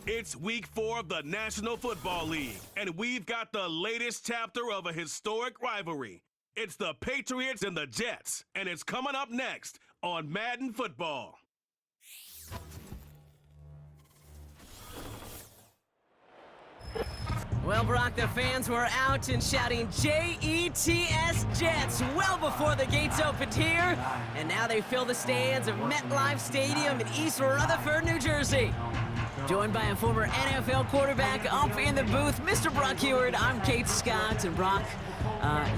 It's week 4 of the National Football League, and we've got the latest chapter of a historic rivalry. It's the Patriots and the Jets, and it's coming up next on Madden Football. Well, Brock, the fans were out and shouting J-E-T-S Jets well before the gates opened here, and now they fill the stands of MetLife Stadium in East Rutherford, New Jersey. Joined by a former NFL quarterback up in the booth, Mr. Brock Heward. I'm Kate Scott, and Brock,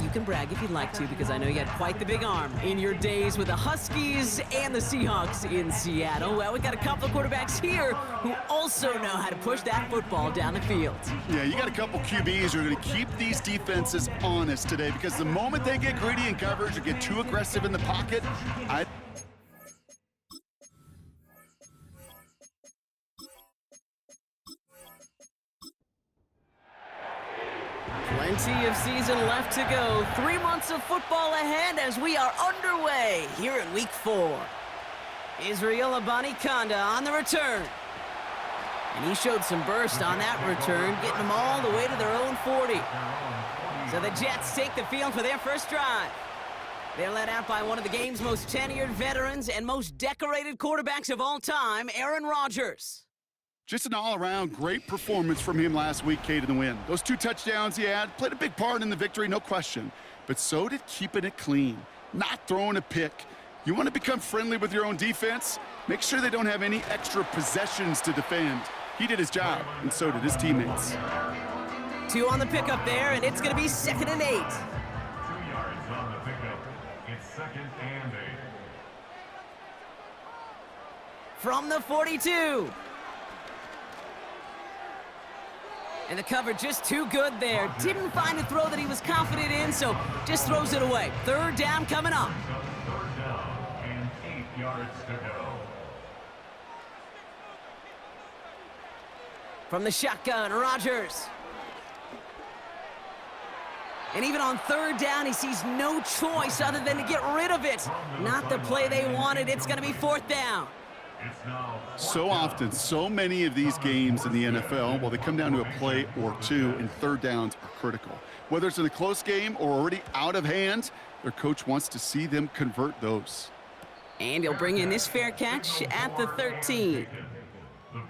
you can brag if you'd like to, because I know you had quite the big arm in your days with the Huskies and the Seahawks in Seattle. Well, we got a couple of quarterbacks here who also know how to push that football down the field. Yeah, you got a couple QBs who are going to keep these defenses honest today, because the moment they get greedy in coverage or get too aggressive in the pocket, Plenty of season left to go. 3 months of football ahead as we are underway here in Week 4. Israel Abanikanda on the return. And he showed some burst on that return, getting them all the way to their own 40. So the Jets take the field for their first drive. They're led out by one of the game's most tenured veterans and most decorated quarterbacks of all time, Aaron Rodgers. just an all-around great performance from him last week, Kate, in the win. Those 2 touchdowns he had played a big part in the victory, no question. But so did keeping it clean, not throwing a pick. You want to become friendly with your own defense? Make sure they don't have any extra possessions to defend. He did his job, and so did his teammates. 2 on the pickup there, and it's going to be 2nd and 8. 2 yards on the pickup. It's 2nd and 8. From the 42. And the cover just too good there. Didn't find a throw that he was confident in, so just throws it away. 3rd down coming up. 3rd down and 8 yards to go. From the shotgun, Rodgers. And even on 3rd down, he sees no choice other than to get rid of it. Not the play they wanted. It's going to be 4th down. So often, so many of these games in the NFL, well, they come down to a play or 2, and 3rd downs are critical. Whether it's in a close game or already out of hand, their coach wants to see them convert those. And he'll bring in this fair catch at the 13.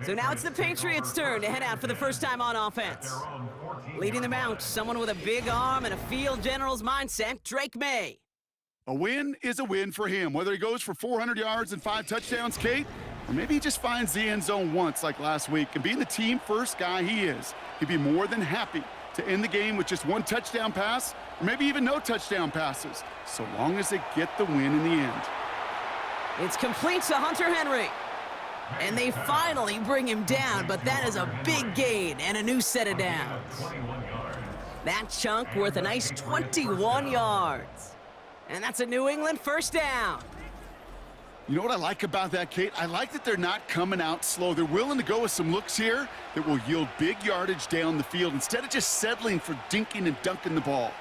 So now it's the Patriots' turn to head out for the first time on offense. Leading them out, someone with a big arm and a field general's mindset, Drake Maye. A win is a win for him, whether he goes for 400 yards and 5 touchdowns, Kate, or maybe he just finds the end zone once like last week. And being the team-first guy he is, he'd be more than happy to end the game with just 1 touchdown pass, or maybe even no touchdown passes, so long as they get the win in the end. It's complete to Hunter Henry. And they finally bring him down, but that is a big gain and a new set of downs. That chunk worth a nice 21 yards. And that's a New England 1st down. You know what I like about that, Kate? I like that they're not coming out slow. They're willing to go with some looks here that will yield big yardage down the field instead of just settling for dinking and dunking the ball.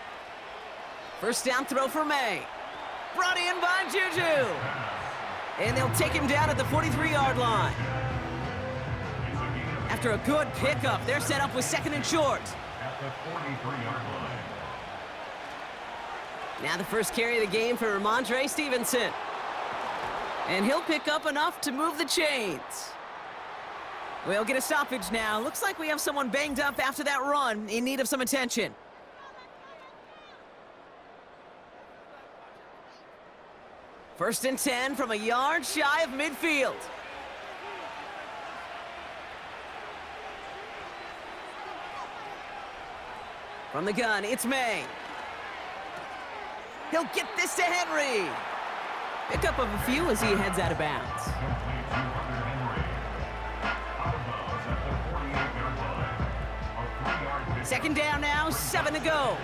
1st down throw for Maye. Brought in by Juju. And they'll take him down at the 43-yard line. After a good pickup, they're set up with 2nd and short. At the 43-yard line. Now the first carry of the game for Ramondre Stevenson. And he'll pick up enough to move the chains. We'll get a stoppage now. Looks like we have someone banged up after that run, in need of some attention. First and 10 from a yard shy of midfield. From the gun, it's Maye. He'll get this to Henry. Pick up of a few as he heads out of bounds. 2nd down now, 7 to go.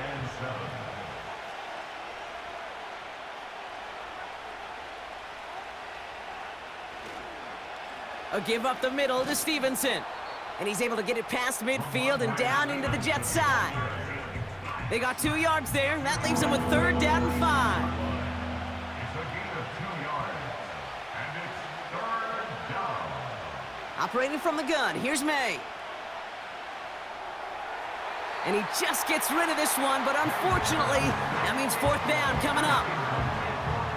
A give up the middle to Stevenson. And he's able to get it past midfield and down into the Jets side. They got 2 yards there. That leaves them with 3rd down and 5. It's a gain of 2 yards, and it's 3rd down. Operating from the gun, here's Maye. And he just gets rid of this one, but unfortunately, that means fourth down coming up.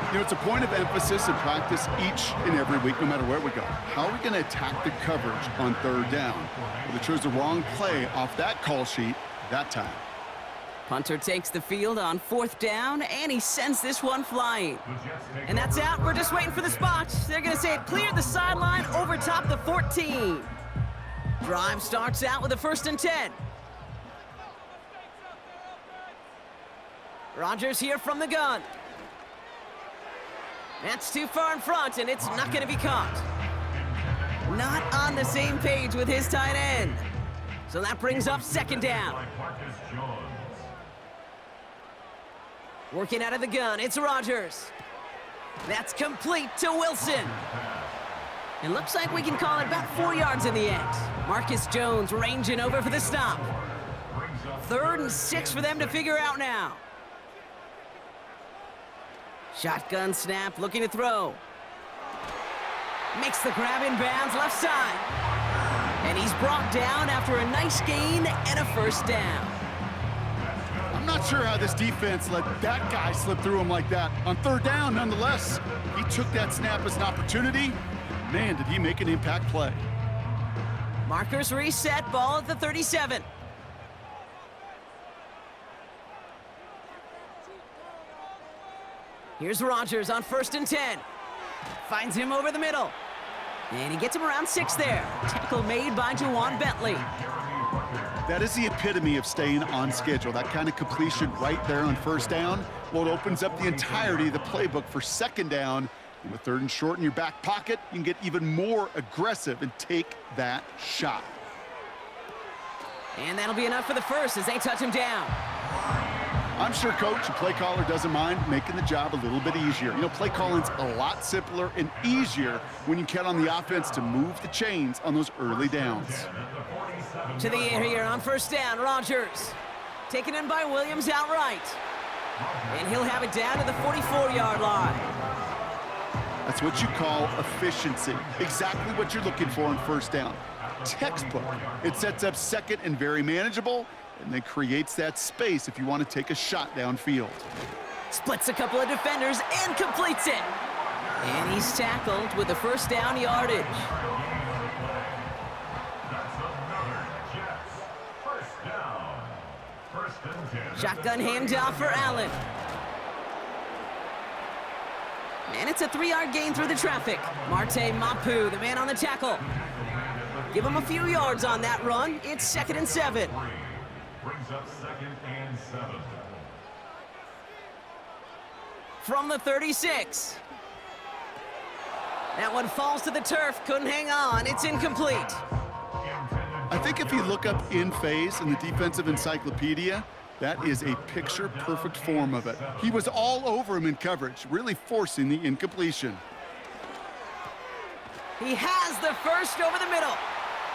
You know, it's a point of emphasis in practice each and every week, no matter where we go. How are we going to attack the coverage on third down? Well, they chose the wrong play off that call sheet that time. Punter takes the field on fourth down, and he sends this one flying. And that's out. We're just waiting for the spot. They're going to say it cleared the sideline over top the 14. Drive starts out with a 1st and 10. Rodgers here from the gun. That's too far in front, and it's not going to be caught. Not on the same page with his tight end. So that brings up 2nd down. Working out of the gun, it's Rodgers. That's complete to Wilson. It looks like we can call it about 4 yards in the end. Marcus Jones ranging over for the stop. 3rd and 6 for them to figure out now. Shotgun snap, looking to throw. Makes the grab in bounds, left side. And he's brought down after a nice gain and a 1st down. I'm not sure how this defense let that guy slip through him like that. On 3rd down, nonetheless, he took that snap as an opportunity. Man, did he make an impact play. Markers reset, ball at the 37. Here's Rodgers on 1st and 10. Finds him over the middle. And he gets him around 6 there. Tackle made by Juwan Bentley. That is the epitome of staying on schedule. That kind of completion right there on 1st down. Well, it opens up the entirety of the playbook for 2nd down. And with 3rd and short in your back pocket, you can get even more aggressive and take that shot. And that'll be enough for the 1st as they touch him down. I'm sure coach and play caller doesn't mind making the job a little bit easier. You know, play calling's a lot simpler and easier when you count on the offense to move the chains on those early downs. To the air here on 1st down, Rodgers. Taken in by Williams outright. And he'll have it down to the 44-yard line. That's what you call efficiency. Exactly what you're looking for on 1st down. Textbook. It sets up 2nd and very manageable, and then creates that space if you want to take a shot downfield. Splits a couple of defenders and completes it. And he's tackled with the 1st down yardage. Shotgun handoff for Allen. And it's a 3-yard gain through the traffic. Marte Mapu, the man on the tackle. Give him a few yards on that run. It's 2nd and 7. Brings up 2nd and 7. From the 36. That one falls to the turf. Couldn't hang on. It's incomplete. I think if you look up in phase in the defensive encyclopedia, that is a picture-perfect form of it. He was all over him in coverage, really forcing the incompletion. He has the 1st over the middle.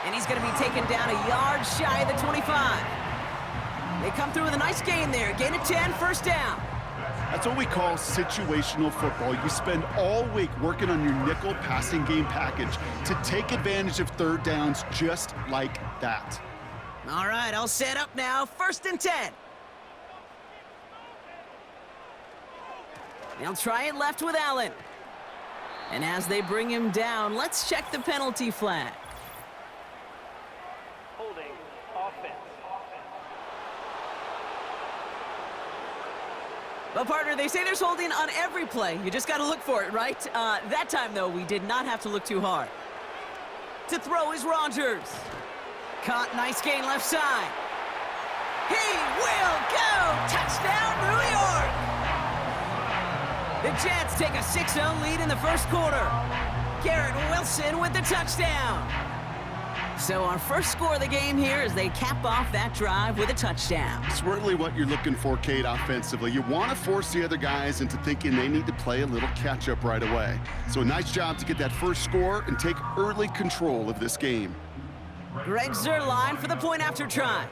And he's going to be taken down a yard shy of the 25. They come through with a nice gain there. Gain of 10, 1st down. That's what we call situational football. You spend all week working on your nickel passing game package to take advantage of 3rd downs just like that. All right, all set up now. 1st and 10. They'll try it left with Allen. And as they bring him down, let's check the penalty flag. Holding offense. Well, partner, they say there's holding on every play. You just got to look for it, right? That time, though, we did not have to look too hard. To throw is Rodgers. Caught, nice gain left side. He will go! Touchdown, New York! The Jets take a 6-0 lead in the 1st quarter. Garrett Wilson with the touchdown. So our 1st score of the game here as they cap off that drive with a touchdown. It's really what you're looking for, Kate, offensively. You want to force the other guys into thinking they need to play a little catch-up right away. So a nice job to get that 1st score and take early control of this game. Greg Zuerlein for the point after try.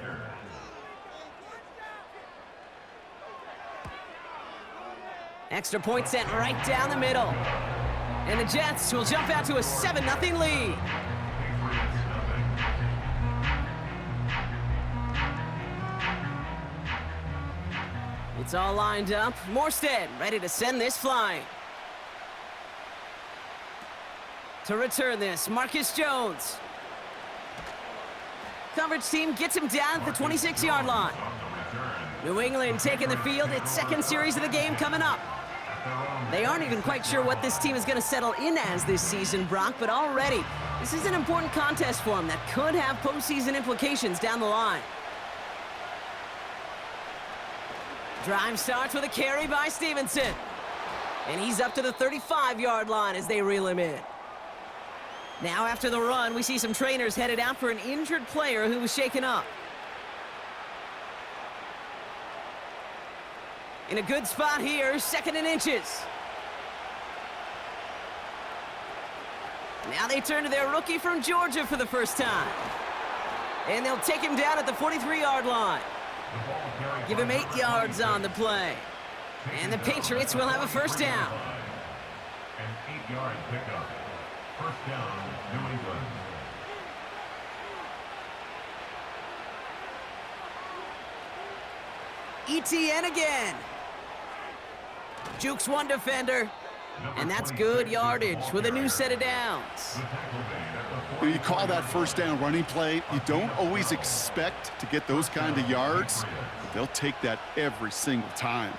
Extra point sent right down the middle. And the Jets will jump out to a 7-0 lead. It's all lined up. Morstead ready to send this flying. To return this, Marcus Jones. Coverage team gets him down at the 26-yard line. New England taking the field. Its second series of the game coming up. They aren't even quite sure what this team is going to settle in as this season, Brock, but already this is an important contest for them that could have postseason implications down the line. Drive starts with a carry by Stevenson. And he's up to the 35-yard line as they reel him in. Now after the run, we see some trainers headed out for an injured player who was shaken up. In a good spot here, 2nd and inches. Now they turn to their rookie from Georgia for the first time. And they'll take him down at the 43-yard line. Give him 8 yards on the play. And the Patriots will have a first down. An 8-yard pickup. First down, New England. ETN again. Jukes one defender. And that's good yardage with a new set of downs. You call that first down running play. You don't always expect to get those kind of yards. But they'll take that every single time.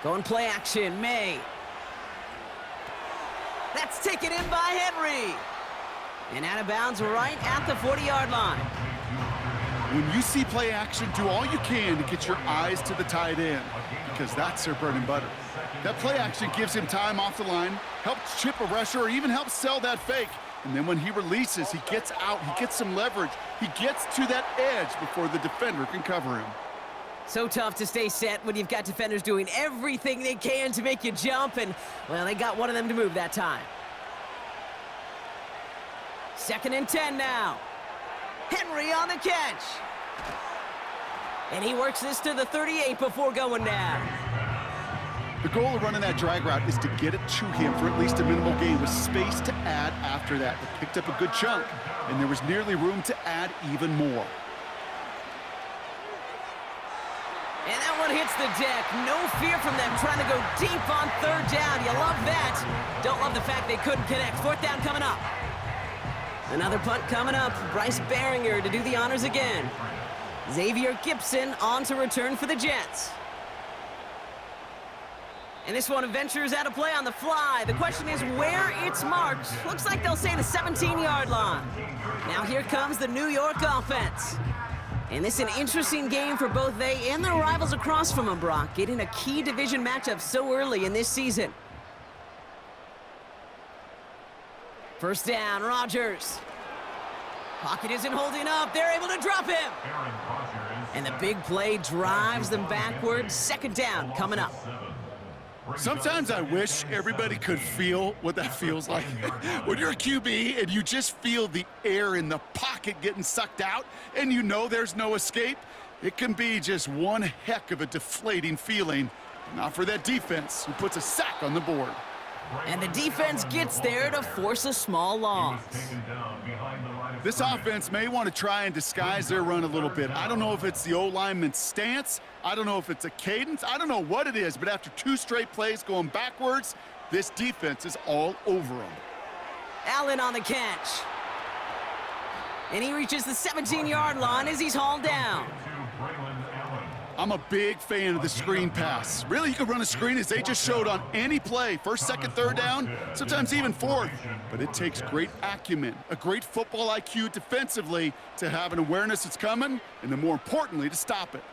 Going play action, Maye. That's taken in by Henry. And out of bounds right at the 40-yard line. When you see play action, do all you can to get your eyes to the tight end, because that's their bread and butter. That play action gives him time off the line, helps chip a rusher, or even helps sell that fake. And then when he releases, he gets out, he gets some leverage. He gets to that edge before the defender can cover him. So tough to stay set when you've got defenders doing everything they can to make you jump, and, well, they got one of them to move that time. 2nd and 10 now. Henry on the catch. And he works this to the 38 before going down. The goal of running that drag route is to get it to him for at least a minimal gain with space to add after that. They picked up a good chunk, and there was nearly room to add even more. And that one hits the deck. No fear from them trying to go deep on 3rd down. You love that. Don't love the fact they couldn't connect. 4th down coming up. Another punt coming up. Bryce Baringer to do the honors again. Xavier Gibson on to return for the Jets. And this one ventures out of play on the fly. The question is where it's marked. Looks like they'll say the 17-yard line. Now here comes the New York offense. And this is an interesting game for both they and their rivals across from them, Brock, getting a key division matchup so early in this season. First down, Rodgers. Pocket isn't holding up. They're able to drop him. And the big play drives them backwards. 2nd down coming up. Sometimes I wish everybody could feel what that feels like. When you're a QB and you just feel the air in the pocket getting sucked out and you know there's no escape, it can be just one heck of a deflating feeling. Not for that defense who puts a sack on the board. And the defense gets there to force a small loss. This offense may want to try and disguise their run a little bit. I don't know if it's the O-lineman's stance. I don't know if it's a cadence. I don't know what it is, but after 2 straight plays going backwards, this defense is all over them. Allen on the catch. And he reaches the 17-yard line as he's hauled down. I'm a big fan of the screen pass. Really, you can run a screen as they just showed on any play. 1st, 2nd, 3rd down, sometimes even 4th. But it takes great acumen, a great football IQ defensively to have an awareness it's coming, and then more importantly, to stop it.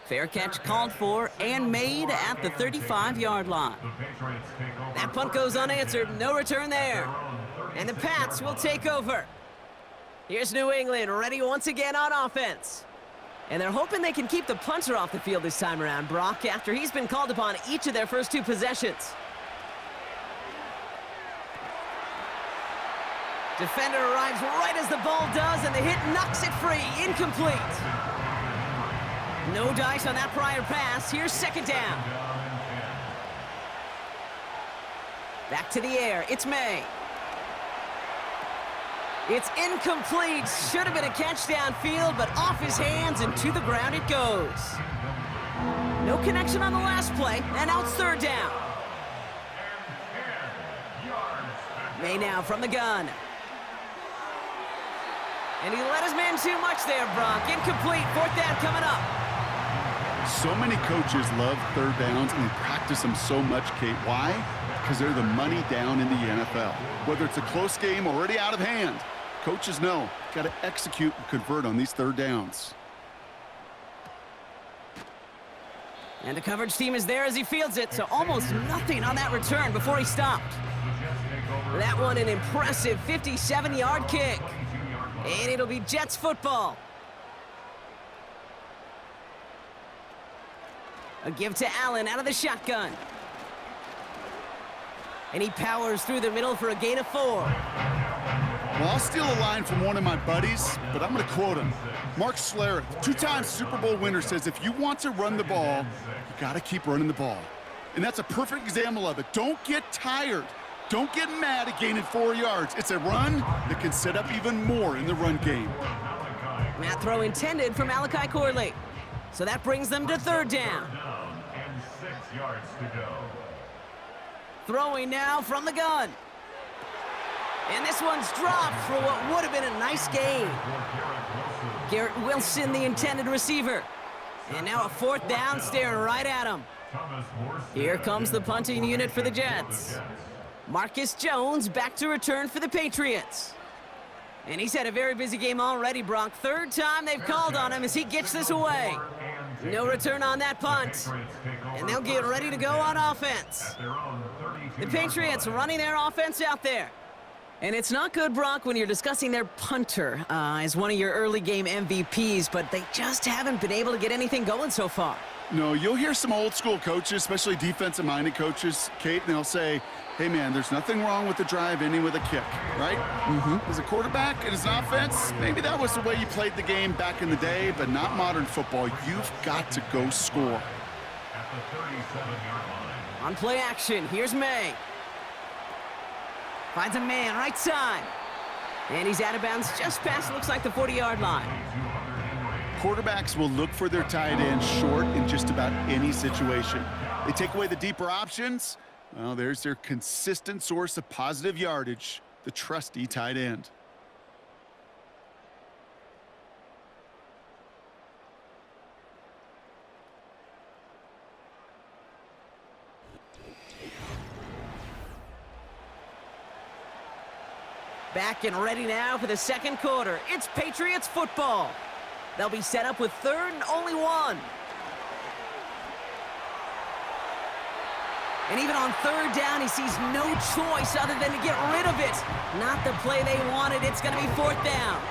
Fair catch called for and made at the 35-yard line. That punt goes unanswered. No return there. And the Pats will take over. Here's New England ready once again on offense. And they're hoping they can keep the punter off the field this time around, Brock, after he's been called upon each of their first 2 possessions. Defender arrives right as the ball does, and the hit knocks it free. Incomplete. No dice on that prior pass. Here's 2nd down. Back to the air. It's Maye. It's incomplete. Should have been a catch downfield, but off his hands and to the ground it goes. No connection on the last play, and now it's third down. Maye now from the gun. And he let his man too much there, Brock. Incomplete. Fourth down coming up. So many coaches love third downs, and they practice them so much, Kate. Why? Because they're the money down in the NFL. Whether it's a close game already out of hand, coaches know, got to execute and convert on these third downs. And the coverage team is there as he fields it, so almost nothing on that return before he stopped. That one an impressive 57-yard kick. And it'll be Jets football. A give to Allen out of the shotgun. And he powers through the middle for a gain of 4. Well, I'll steal a line from one of my buddies, but I'm going to quote him. Mark Schlereth, two-time Super Bowl winner, says if you want to run the ball, you got to keep running the ball. And that's a perfect example of it. Don't get tired. Don't get mad at gaining 4 yards. It's a run that can set up even more in the run game. That throw intended for Malachi Corley. So that brings them to third down. And 6 yards to go. Throwing now from the gun. And this one's dropped for what would have been a nice gain. Garrett Wilson, the intended receiver. And now a fourth down staring right at him. Here comes the punting unit for the Jets. Marcus Jones back to return for the Patriots. And he's had a very busy game already, Brock. Third time they've called on him as he gets this away. No return on that punt. And they'll get ready to go on offense. The Patriots running their offense out there. And it's not good, Brock, when you're discussing their punter as one of your early game MVPs, but they just haven't been able to get anything going so far. No, you'll hear some old school coaches, especially defensive-minded coaches, Kate, and they'll say, hey, man, there's nothing wrong with the drive ending with a kick, right? As a quarterback and as an offense, maybe that was the way you played the game back in the day, but not modern football. You've got to go score. At the 37-yard line. On play action, here's Maye. Finds a man right side. And he's out of bounds just past, looks like, the 40-yard line. Quarterbacks will look for their tight end short in just about any situation. They take away the deeper options. Well, there's their consistent source of positive yardage, the trusty tight end. Back and ready now for the second quarter. It's Patriots football. They'll be set up with third and only 1. And even on third down, he sees no choice other than to get rid of it. Not the play they wanted. It's going to be fourth down.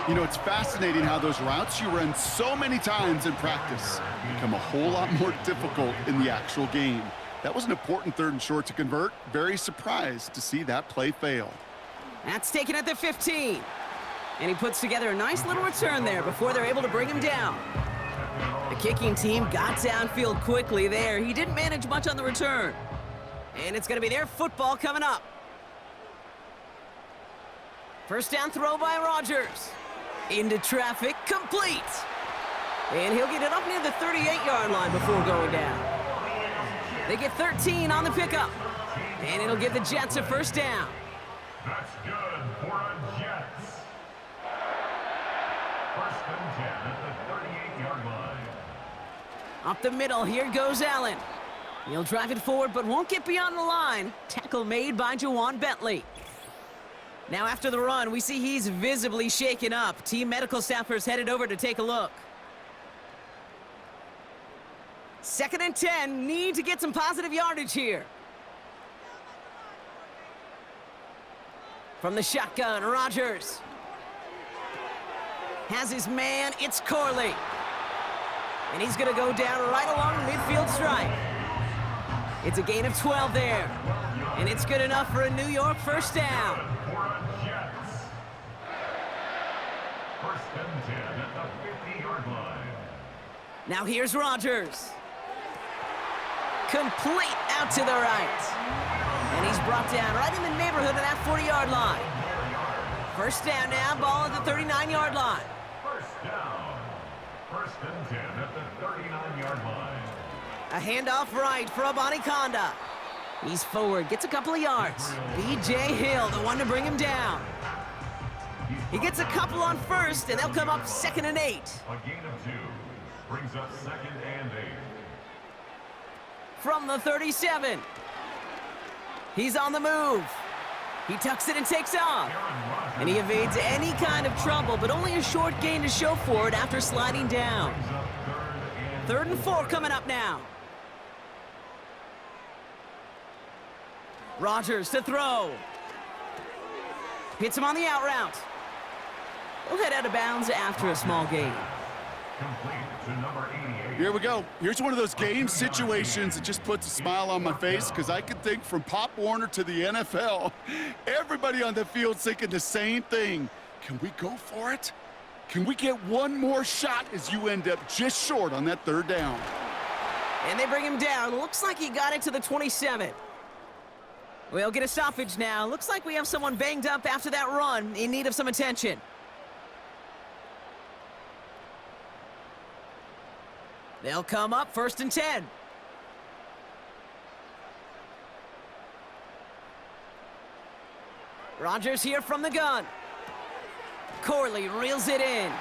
You know, it's fascinating how those routes you run so many times in practice become a whole lot more difficult in the actual game. That was an important third and short to convert. Very surprised to see that play fail. That's taken at the 15. And he puts together a nice little return there before they're able to bring him down. The kicking team got downfield quickly there. He didn't manage much on the return. And it's going to be their football coming up. First down throw by Rodgers. Into traffic, complete. And he'll get it up near the 38-yard line before going down. They get 13 on the pickup. And it'll give the Jets a first down. That's good for a Jets. First and 10 at the 38-yard line. Up the middle, here goes Allen. He'll drive it forward, but won't get beyond the line. Tackle made by Juwan Bentley. Now after the run, we see he's visibly shaken up. Team medical staffers headed over to take a look. Second and 10, need to get some positive yardage here. From the shotgun, Rodgers. Has his man, it's Corley. And he's going to go down right along the midfield stripe. It's a gain of 12 there. And it's good enough for a New York first down. For a Jets. First and 10 at the 50-yard line. Now here's Rodgers. Complete out to the right. And he's brought down right in the neighborhood of that 40-yard line. First down now, ball at the 39-yard line. First down. First and 10 at the 39-yard line. A handoff right for Abanikanda. He's forward, gets a couple of yards. B.J. Hill, the one to bring him down. He gets a couple on first, and they'll come up 2nd and 8. A gain of 2 brings up 2nd and 8. From the 37. He's on the move. He tucks it and takes off. And he evades any kind of trouble, but only a short gain to show for it after sliding down. 3rd and 4 coming up now. Rodgers to throw. Hits him on the out route. He'll head out of bounds after a small gain. Complete to number 88. Here we go. Here's one of those game situations that just puts a smile on my face because I can think from Pop Warner to the NFL. Everybody on the field's thinking the same thing. Can we go for it? Can we get one more shot as you end up just short on that 3rd down? And they bring him down. Looks like he got it to the 27. We'll get a stoppage now. Looks like we have someone banged up after that run, in need of some attention. They'll come up 1st and 10. Rodgers here from the gun. Corley reels it in.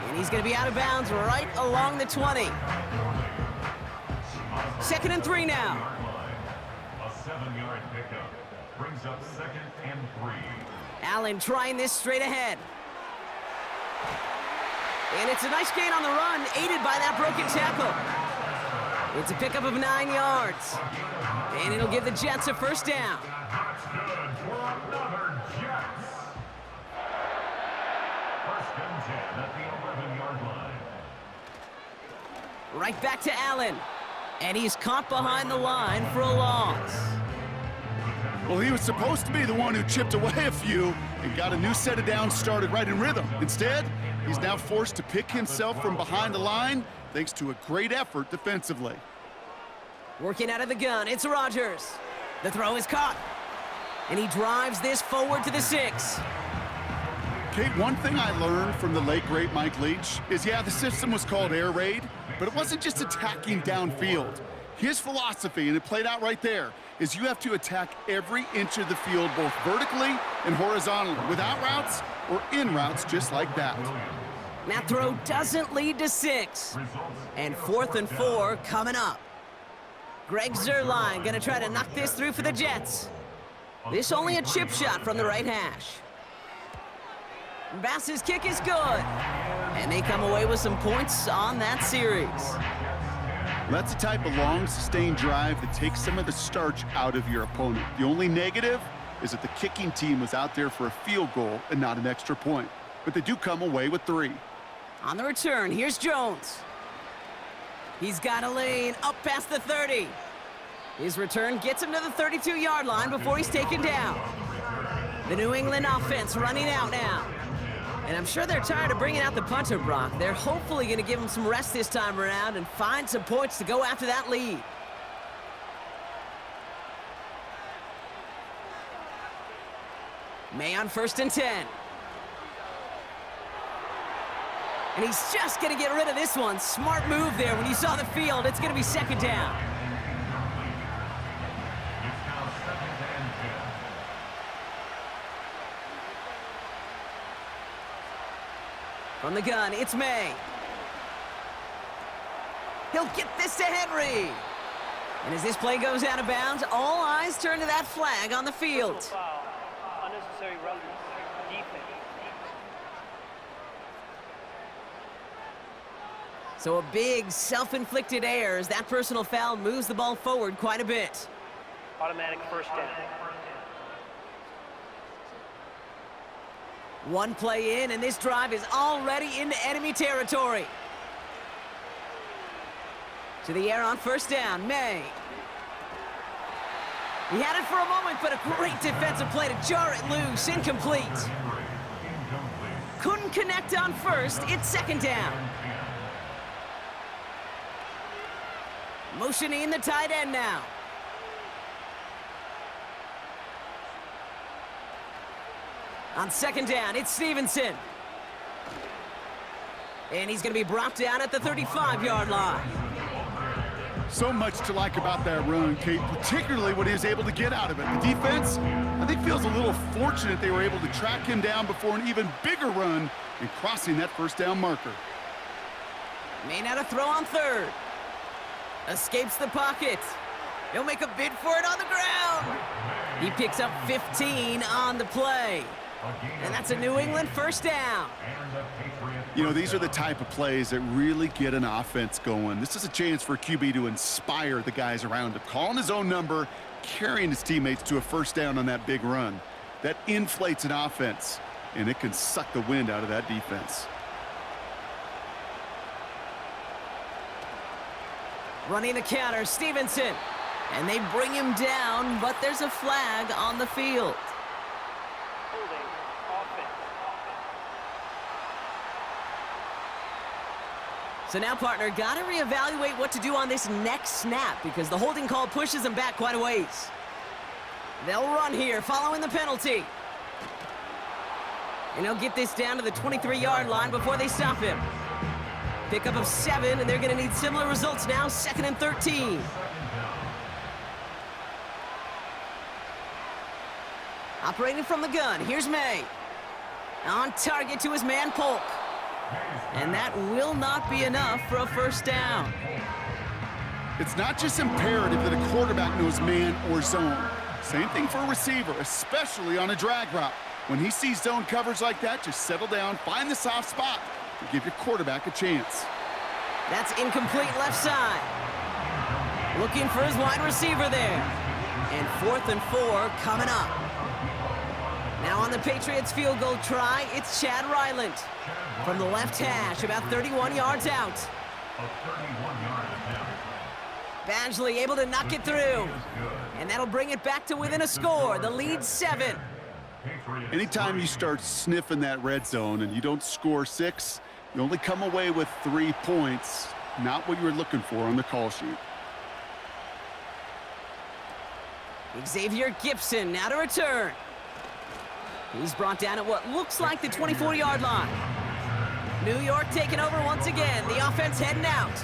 And he's going to be out of bounds right along the 20. 2nd and 3 now. A 7-yard pickup brings up 2nd and 3. Allen trying this straight ahead. And it's a nice gain on the run, aided by that broken tackle. It's a pickup of 9 yards. And it'll give the Jets a 1st down. That's good for another Jets. 1st and 10 at the 11-yard line. Right back to Allen. And he's caught behind the line for a loss. Well, he was supposed to be the one who chipped away a few and got a new set of downs started right in rhythm. Instead, he's now forced to pick himself from behind the line thanks to a great effort defensively. Working out of the gun, it's Rodgers. The throw is caught. And he drives this forward to the 6. Kate, one thing I learned from the late, great Mike Leach is, yeah, the system was called air raid, but it wasn't just attacking downfield. His philosophy, and it played out right there, is you have to attack every inch of the field, both vertically and horizontally, with out routes or in routes just like that. That throw doesn't lead to 6. And 4th and 4 coming up. Greg Zuerlein going to try to knock this through for the Jets. This only a chip shot from the right hash. Bass's kick is good. And they come away with some points on that series. That's the type of long, sustained drive that takes some of the starch out of your opponent. The only negative is that the kicking team was out there for a field goal and not an extra point. But they do come away with 3. On the return, here's Jones. He's got a lane up past the 30. His return gets him to the 32-yard line before he's taken down. The New England offense running out now. And I'm sure they're tired of bringing out the punter, Brock. They're hopefully going to give him some rest this time around and find some points to go after that lead. Maye on 1st and 10. And he's just going to get rid of this one. Smart move there when you saw the field. It's going to be 2nd down. It's now 2nd and 10. From the gun, it's Maye. He'll get this to Henry. And as this play goes out of bounds, all eyes turn to that flag on the field. Foul. Unnecessary roughness. Defense. So a big self-inflicted error as that personal foul moves the ball forward quite a bit. Automatic 1st down. One play in, and this drive is already into enemy territory. To the air on 1st down, Maye. He had it for a moment, but a great defensive play to jar it loose. Incomplete. Couldn't connect on 1st. It's 2nd down. Motioning the tight end now. On second down, it's Stevenson. And he's going to be brought down at the 35-yard line. So much to like about that run, Kate, particularly what he was able to get out of it. The defense, I think, feels a little fortunate they were able to track him down before an even bigger run and crossing that first down marker. May not have throw on third. Escapes the pocket. He'll make a bid for it on the ground. He picks up 15 on the play. And that's a New England first down. You know, these are the type of plays that really get an offense going. This is a chance for QB to inspire the guys around him. Calling his own number, carrying his teammates to a first down on that big run. That inflates an offense, and it can suck the wind out of that defense. Running the counter, Stevenson. And they bring him down, but there's a flag on the field. Holding. Offense. So now, partner, got to reevaluate what to do on this next snap because the holding call pushes him back quite a ways. They'll run here following the penalty. And he'll get this down to the 23-yard line before they stop him. Pickup of 7, and they're going to need similar results now, 2nd and 13. Operating from the gun, here's Maye. On target to his man Polk. And that will not be enough for a first down. It's not just imperative that a quarterback knows man or zone. Same thing for a receiver, especially on a drag route. When he sees zone coverage like that, just settle down, find the soft spot, and give your quarterback a chance. That's incomplete left side. Looking for his wide receiver there. And 4th and 4 coming up. Now on the Patriots field goal try, it's Chad Ryland. From the left hash, about 31 yards out. Badgley able to knock it through. And that'll bring it back to within a score. The lead's 7. Anytime you start sniffing that red zone and you don't score 6, you only come away with 3 points. Not what you were looking for on the call sheet. Xavier Gipson now to return. He's brought down at what looks like the 24-yard line. New York taking over once again. The offense heading out.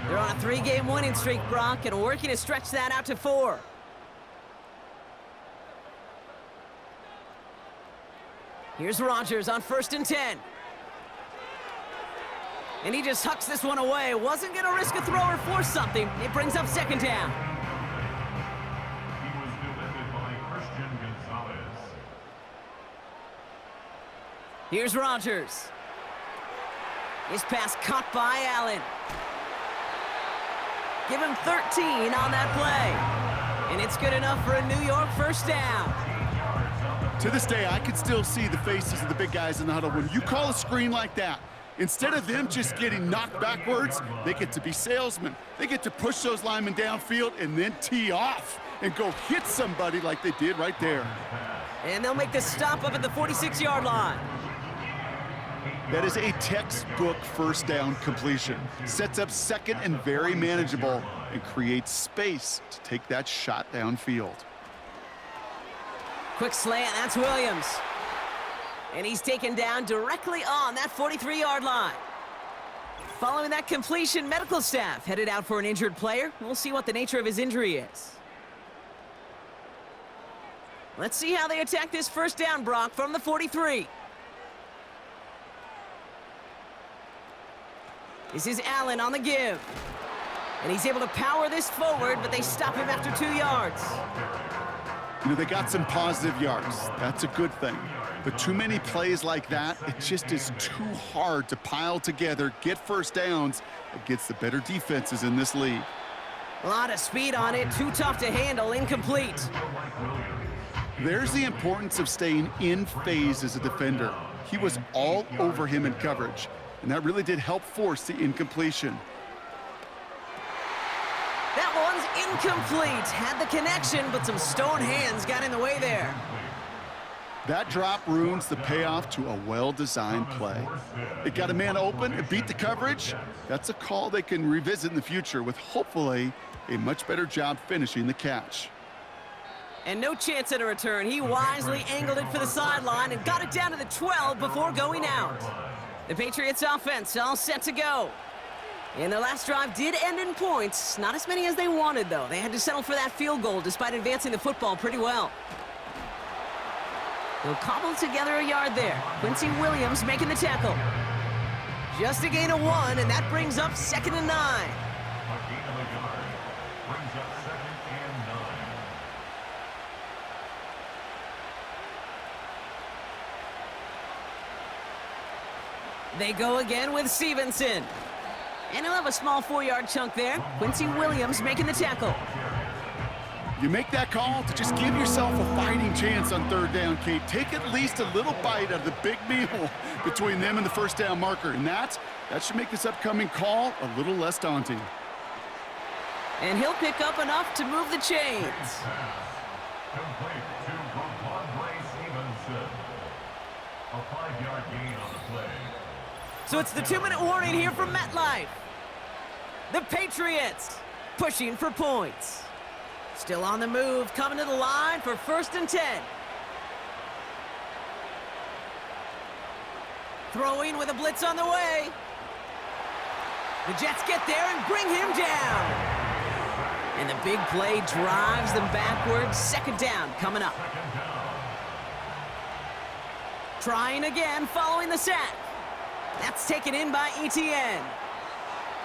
They're on a 3-game winning streak, Brock, and working to stretch that out to 4. Here's Rodgers on 1st and 10. And he just hucks this one away. Wasn't going to risk a throw or force something. It brings up 2nd down. He was delivered by Christian Gonzalez. Here's Rodgers. His pass caught by Allen. Give him 13 on that play. And it's good enough for a New York first down. To this day, I can still see the faces of the big guys in the huddle. When you call a screen like that, instead of them just getting knocked backwards, they get to be salesmen. They get to push those linemen downfield and then tee off and go hit somebody like they did right there. And they'll make the stop up at the 46-yard line. That is a textbook first down completion. Sets up 2nd and very manageable and creates space to take that shot downfield. Quick slant, that's Williams. And he's taken down directly on that 43-yard line. Following that completion, medical staff headed out for an injured player. We'll see what the nature of his injury is. Let's see how they attack this first down, Brock, from the 43. This is Allen on the give. And he's able to power this forward, but they stop him after 2 yards. You know, they got some positive yards. That's a good thing. But too many plays like that, it just is too hard to pile together, get first downs against the better defenses in this league. A lot of speed on it, too tough to handle, incomplete. There's the importance of staying in phase as a defender. He was all over him in coverage, and that really did help force the incompletion. That one's incomplete. Had the connection, but some stone hands got in the way there. That drop ruins the payoff to a well-designed play. It got a man open and beat the coverage. That's a call they can revisit in the future with hopefully a much better job finishing the catch. And no chance at a return. He wisely angled it for the sideline and got it down to the 12 before going out. The Patriots offense all set to go. And their last drive did end in points. Not as many as they wanted, though. They had to settle for that field goal despite advancing the football pretty well. They'll cobble together a yard there. Quincy Williams making the tackle. Just a gain of 1, and that brings up 2nd and 9. A gain of a yard brings up 2nd and 9. They go again with Stevenson. And he'll have a small 4-yard chunk there. Quincy Williams making the tackle. You make that call to just give yourself a fighting chance on 3rd down, Kate. Take at least a little bite out of the big meal between them and the 1st down marker. And that should make this upcoming call a little less daunting. And he'll pick up enough to move the chains. Complete to Stevenson. A 5-yard gain on the play. So it's the 2-minute warning here from MetLife. The Patriots pushing for points. Still on the move, coming to the line for 1st and 10. Throwing with a blitz on the way. The Jets get there and bring him down. And the big play drives them backwards. 2nd down coming up. Trying again following the sack. That's taken in by Etienne.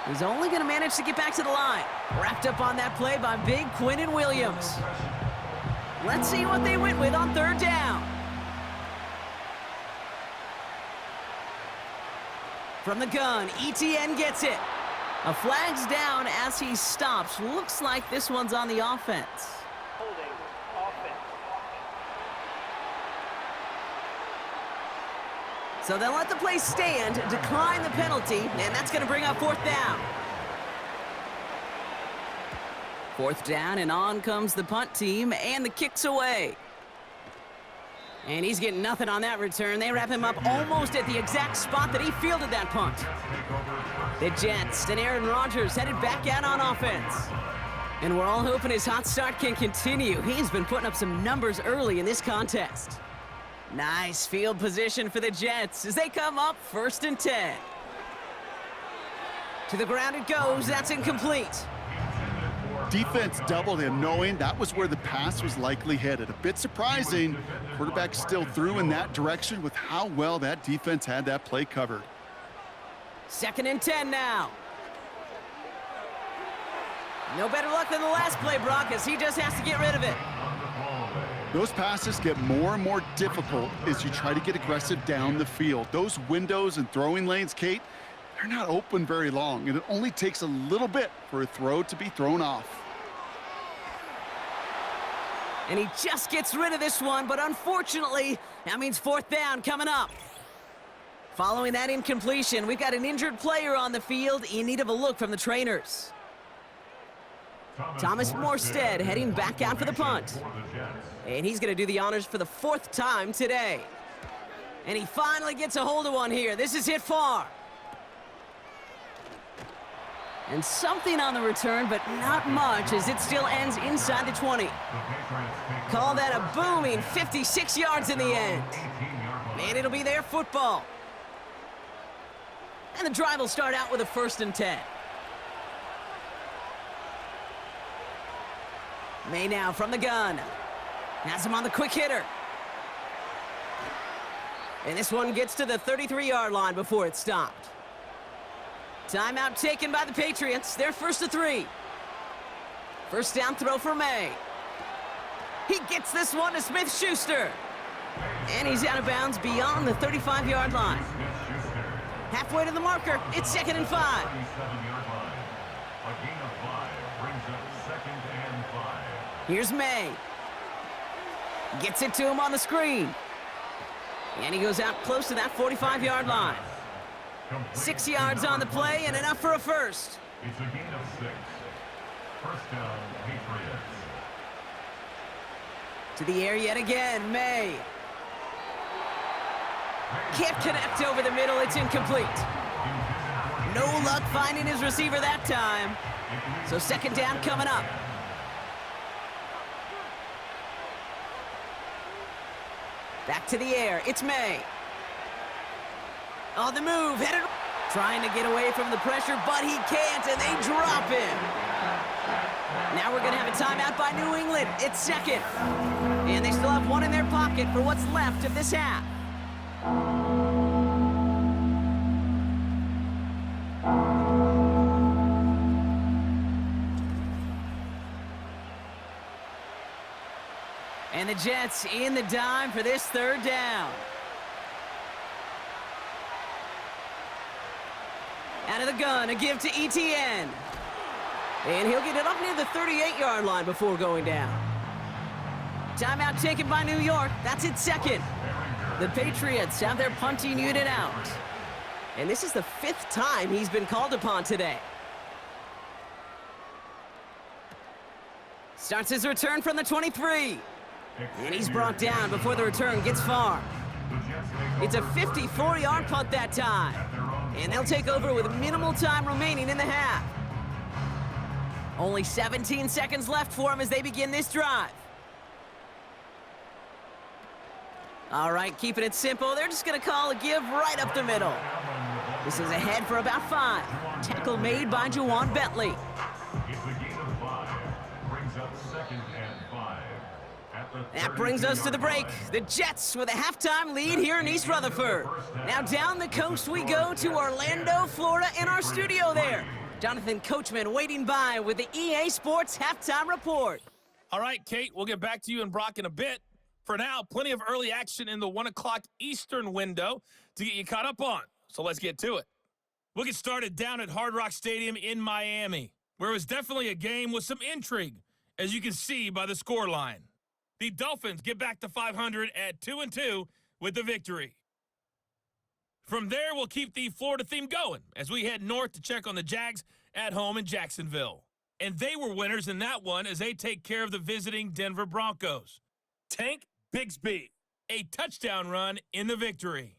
He's only going to manage to get back to the line. Wrapped up on that play by big Quinnen Williams. Let's see what they went with on 3rd down. From the gun, Etienne gets it. A flag's down as he stops. Looks like this one's on the offense. Holding. Offense. So they'll let the play stand, decline the penalty, and that's going to bring up 4th down. 4th down, and on comes the punt team, and the kick's away. And he's getting nothing on that return. They wrap him up almost at the exact spot that he fielded that punt. The Jets and Aaron Rodgers headed back out on offense. And we're all hoping his hot start can continue. He's been putting up some numbers early in this contest. Nice field position for the Jets as they come up 1st and 10. To the ground it goes. That's incomplete. Defense doubled him, knowing that was where the pass was likely headed. A bit surprising. Quarterback still threw in that direction with how well that defense had that play covered. 2nd and 10 now. No better luck than the last play, Brock, as he just has to get rid of it. Those passes get more and more difficult as you try to get aggressive down the field. Those windows and throwing lanes, Kate, they're not open very long, and it only takes a little bit for a throw to be thrown off. And he just gets rid of this one, but unfortunately, that means 4th down coming up. Following that incompletion, we've got an injured player on the field in need of a look from the trainers. Thomas Morstead heading back out for the punt. And he's going to do the honors for the 4th time today. And he finally gets a hold of one here. This is hit far. And something on the return, but not much, as it still ends inside the 20. Call that a booming 56 yards in the end. And it'll be their football. And the drive will start out with a 1st and 10. Maye now from the gun. Has him on the quick hitter. And this one gets to the 33-yard line before it's stopped. Timeout taken by the Patriots. They're 1st and 3. 1st down throw for Maye. He gets this one to Smith-Schuster. And he's out of bounds beyond the 35-yard line. Halfway to the marker, it's 2nd and 5. Here's Maye. Gets it to him on the screen. And he goes out close to that 45-yard line. 6 yards on the play and enough for a 1st. It's a gain of 6. 1st down, Patriots. To the air yet again, Maye. Can't connect over the middle, it's incomplete. No luck finding his receiver that time. So 2nd down coming up. Back to the air. It's Maye. On the move. Headed. Trying to get away from the pressure, but he can't, and they drop him. Now we're going to have a timeout by New England. It's second. And they still have one in their pocket for what's left of this half. And the Jets in the dime for this third down. Out of the gun, a give to ETN. And he'll get it up near the 38-yard line before going down. Timeout taken by New York. That's its second. The Patriots have their punting unit out. And this is the 5th time he's been called upon today. Starts his return from the 23. And he's brought down before the return gets far. It's a 54-yard punt that time. And they'll take over with minimal time remaining in the half. Only 17 seconds left for them as they begin this drive. All right, keeping it simple. They're just going to call a give right up the middle. This is ahead for about 5. Tackle made by Juwan Bentley. It's a gain of 5. Brings up 2nd and 5. That brings us to the break. The Jets with a halftime lead here in East Rutherford. Now down the coast we go to Orlando, Florida, in our studio there. Jonathan Coachman waiting by with the EA Sports halftime report. All right, Kate, we'll get back to you and Brock in a bit. For now, plenty of early action in the 1 o'clock Eastern window to get you caught up on. So let's get to it. We'll get started down at Hard Rock Stadium in Miami, where it was definitely a game with some intrigue, as you can see by the scoreline. The Dolphins get back to 500 at 2-2 with the victory. From there, we'll keep the Florida theme going as we head north to check on the Jags at home in Jacksonville. And they were winners in that one as they take care of the visiting Denver Broncos. Tank Bigsby, a touchdown run in the victory.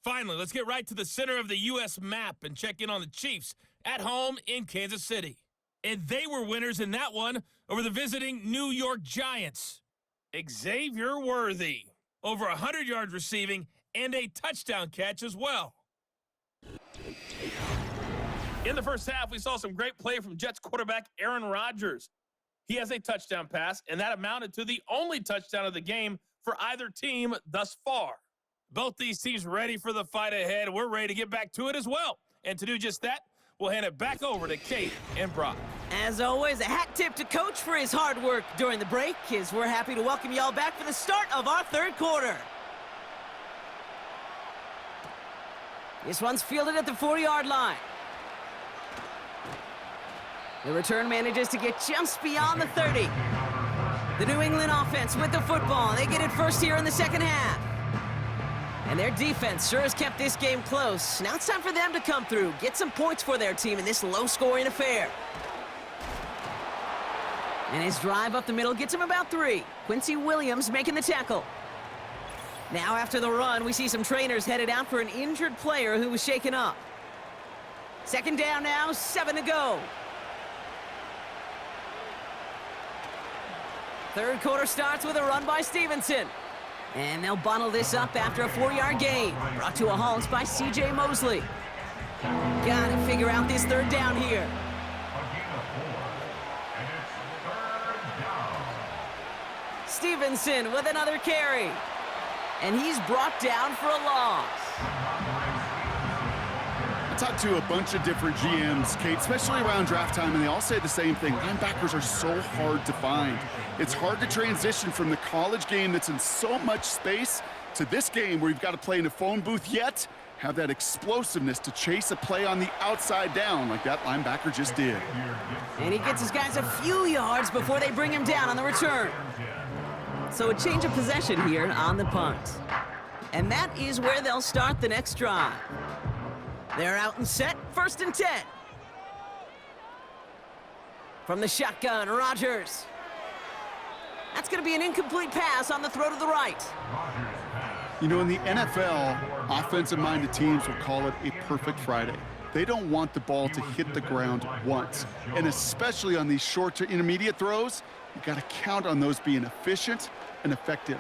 Finally, let's get right to the center of the U.S. map and check in on the Chiefs at home in Kansas City. And they were winners in that one over the visiting New York Giants. Xavier Worthy, over 100 yards receiving and a touchdown catch as well. In the first half, we saw some great play from Jets quarterback Aaron Rodgers. He has a touchdown pass, and that amounted to the only touchdown of the game for either team thus far. Both these teams ready for the fight ahead. We're ready to get back to it as well. And to do just that, we'll hand it back over to Kate and Brock. As always, a hat tip to Coach for his hard work during the break, as we're happy to welcome y'all back for the start of our third quarter. This one's fielded at the 40-yard line. The return manages to get just beyond the 30. The New England offense with the football. They get it first here in the second half. And their defense sure has kept this game close. Now it's time for them to come through, get some points for their team in this low-scoring affair. And his drive up the middle gets him about 3. Quincy Williams making the tackle. Now after the run, we see some trainers headed out for an injured player who was shaken up. Second down now, 7 to go. Third quarter starts with a run by Stevenson. And they'll bundle this up after a 4-yard gain. Brought to a halt by C.J. Mosley. Gotta figure out this third down here. Stevenson with another carry. And he's brought down for a loss. I talked to a bunch of different GMs, Kate, especially around draft time, and they all say the same thing. Linebackers are so hard to find. It's hard to transition from the college game that's in so much space to this game where you've got to play in a phone booth, yet have that explosiveness to chase a play on the outside down like that linebacker just did. And he gets his guys a few yards before they bring him down on the return. So a change of possession here on the punt. And that is where they'll start the next drive. They're out and set, 1st and 10. From the shotgun, Rodgers. That's going to be an incomplete pass on the throw to the right. You know, in the NFL, offensive-minded teams will call it a perfect Friday. They don't want the ball to hit the ground once. And especially on these short to intermediate throws, you got to count on those being efficient and effective.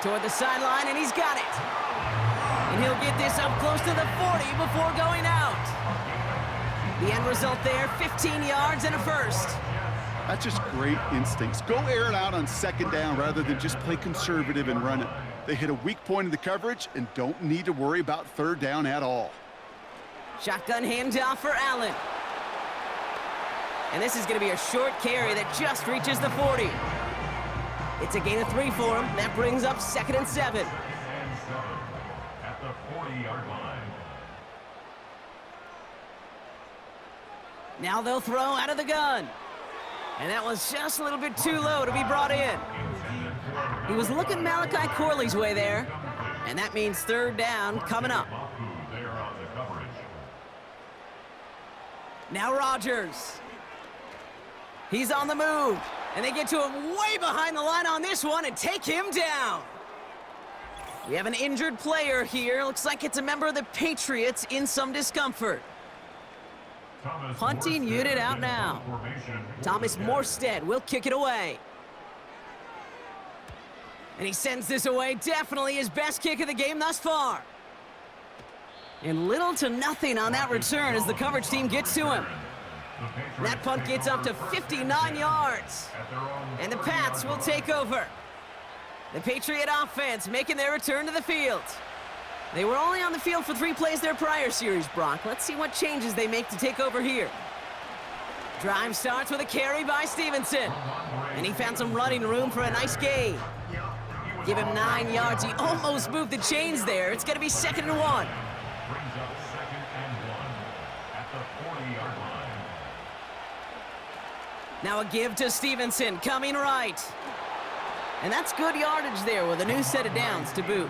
toward the sideline, and he's got it. And he'll get this up close to the 40 before going out. The end result there, 15 yards and a first. That's just great instincts. Go air it out on second down rather than just play conservative and run it. They hit a weak point in the coverage and don't need to worry about third down at all. Shotgun handoff for Allen. And this is going to be a short carry that just reaches the 40. It's a gain of 3 for him. That brings up 2nd and 7. At the 40-yard line. Now they'll throw out of the gun. And that was just a little bit too low to be brought in. He was looking Malachi Corley's way there. And that means third down coming up. Now Rodgers. He's on the move. And they get to him way behind the line on this one and take him down. We have an injured player here. Looks like it's a member of the Patriots in some discomfort. Punting unit out now. Thomas Morstead will kick it away. And he sends this away. Definitely his best kick of the game thus far. And little to nothing on that return as the coverage team gets to him. That punt gets up to 59 yards. And the Pats will take over. The Patriot offense making their return to the field. They were only on the field for 3 plays their prior series, Brock. Let's see what changes they make to take over here. Drive starts with a carry by Stevenson. And he found some running room for a nice gain. Give him 9 yards. He almost moved the chains there. It's going to be 2nd and 1. Brings up 2nd and 1 at the 40-yard line. Now a give to Stevenson, coming right. And that's good yardage there with a new set of downs to boot.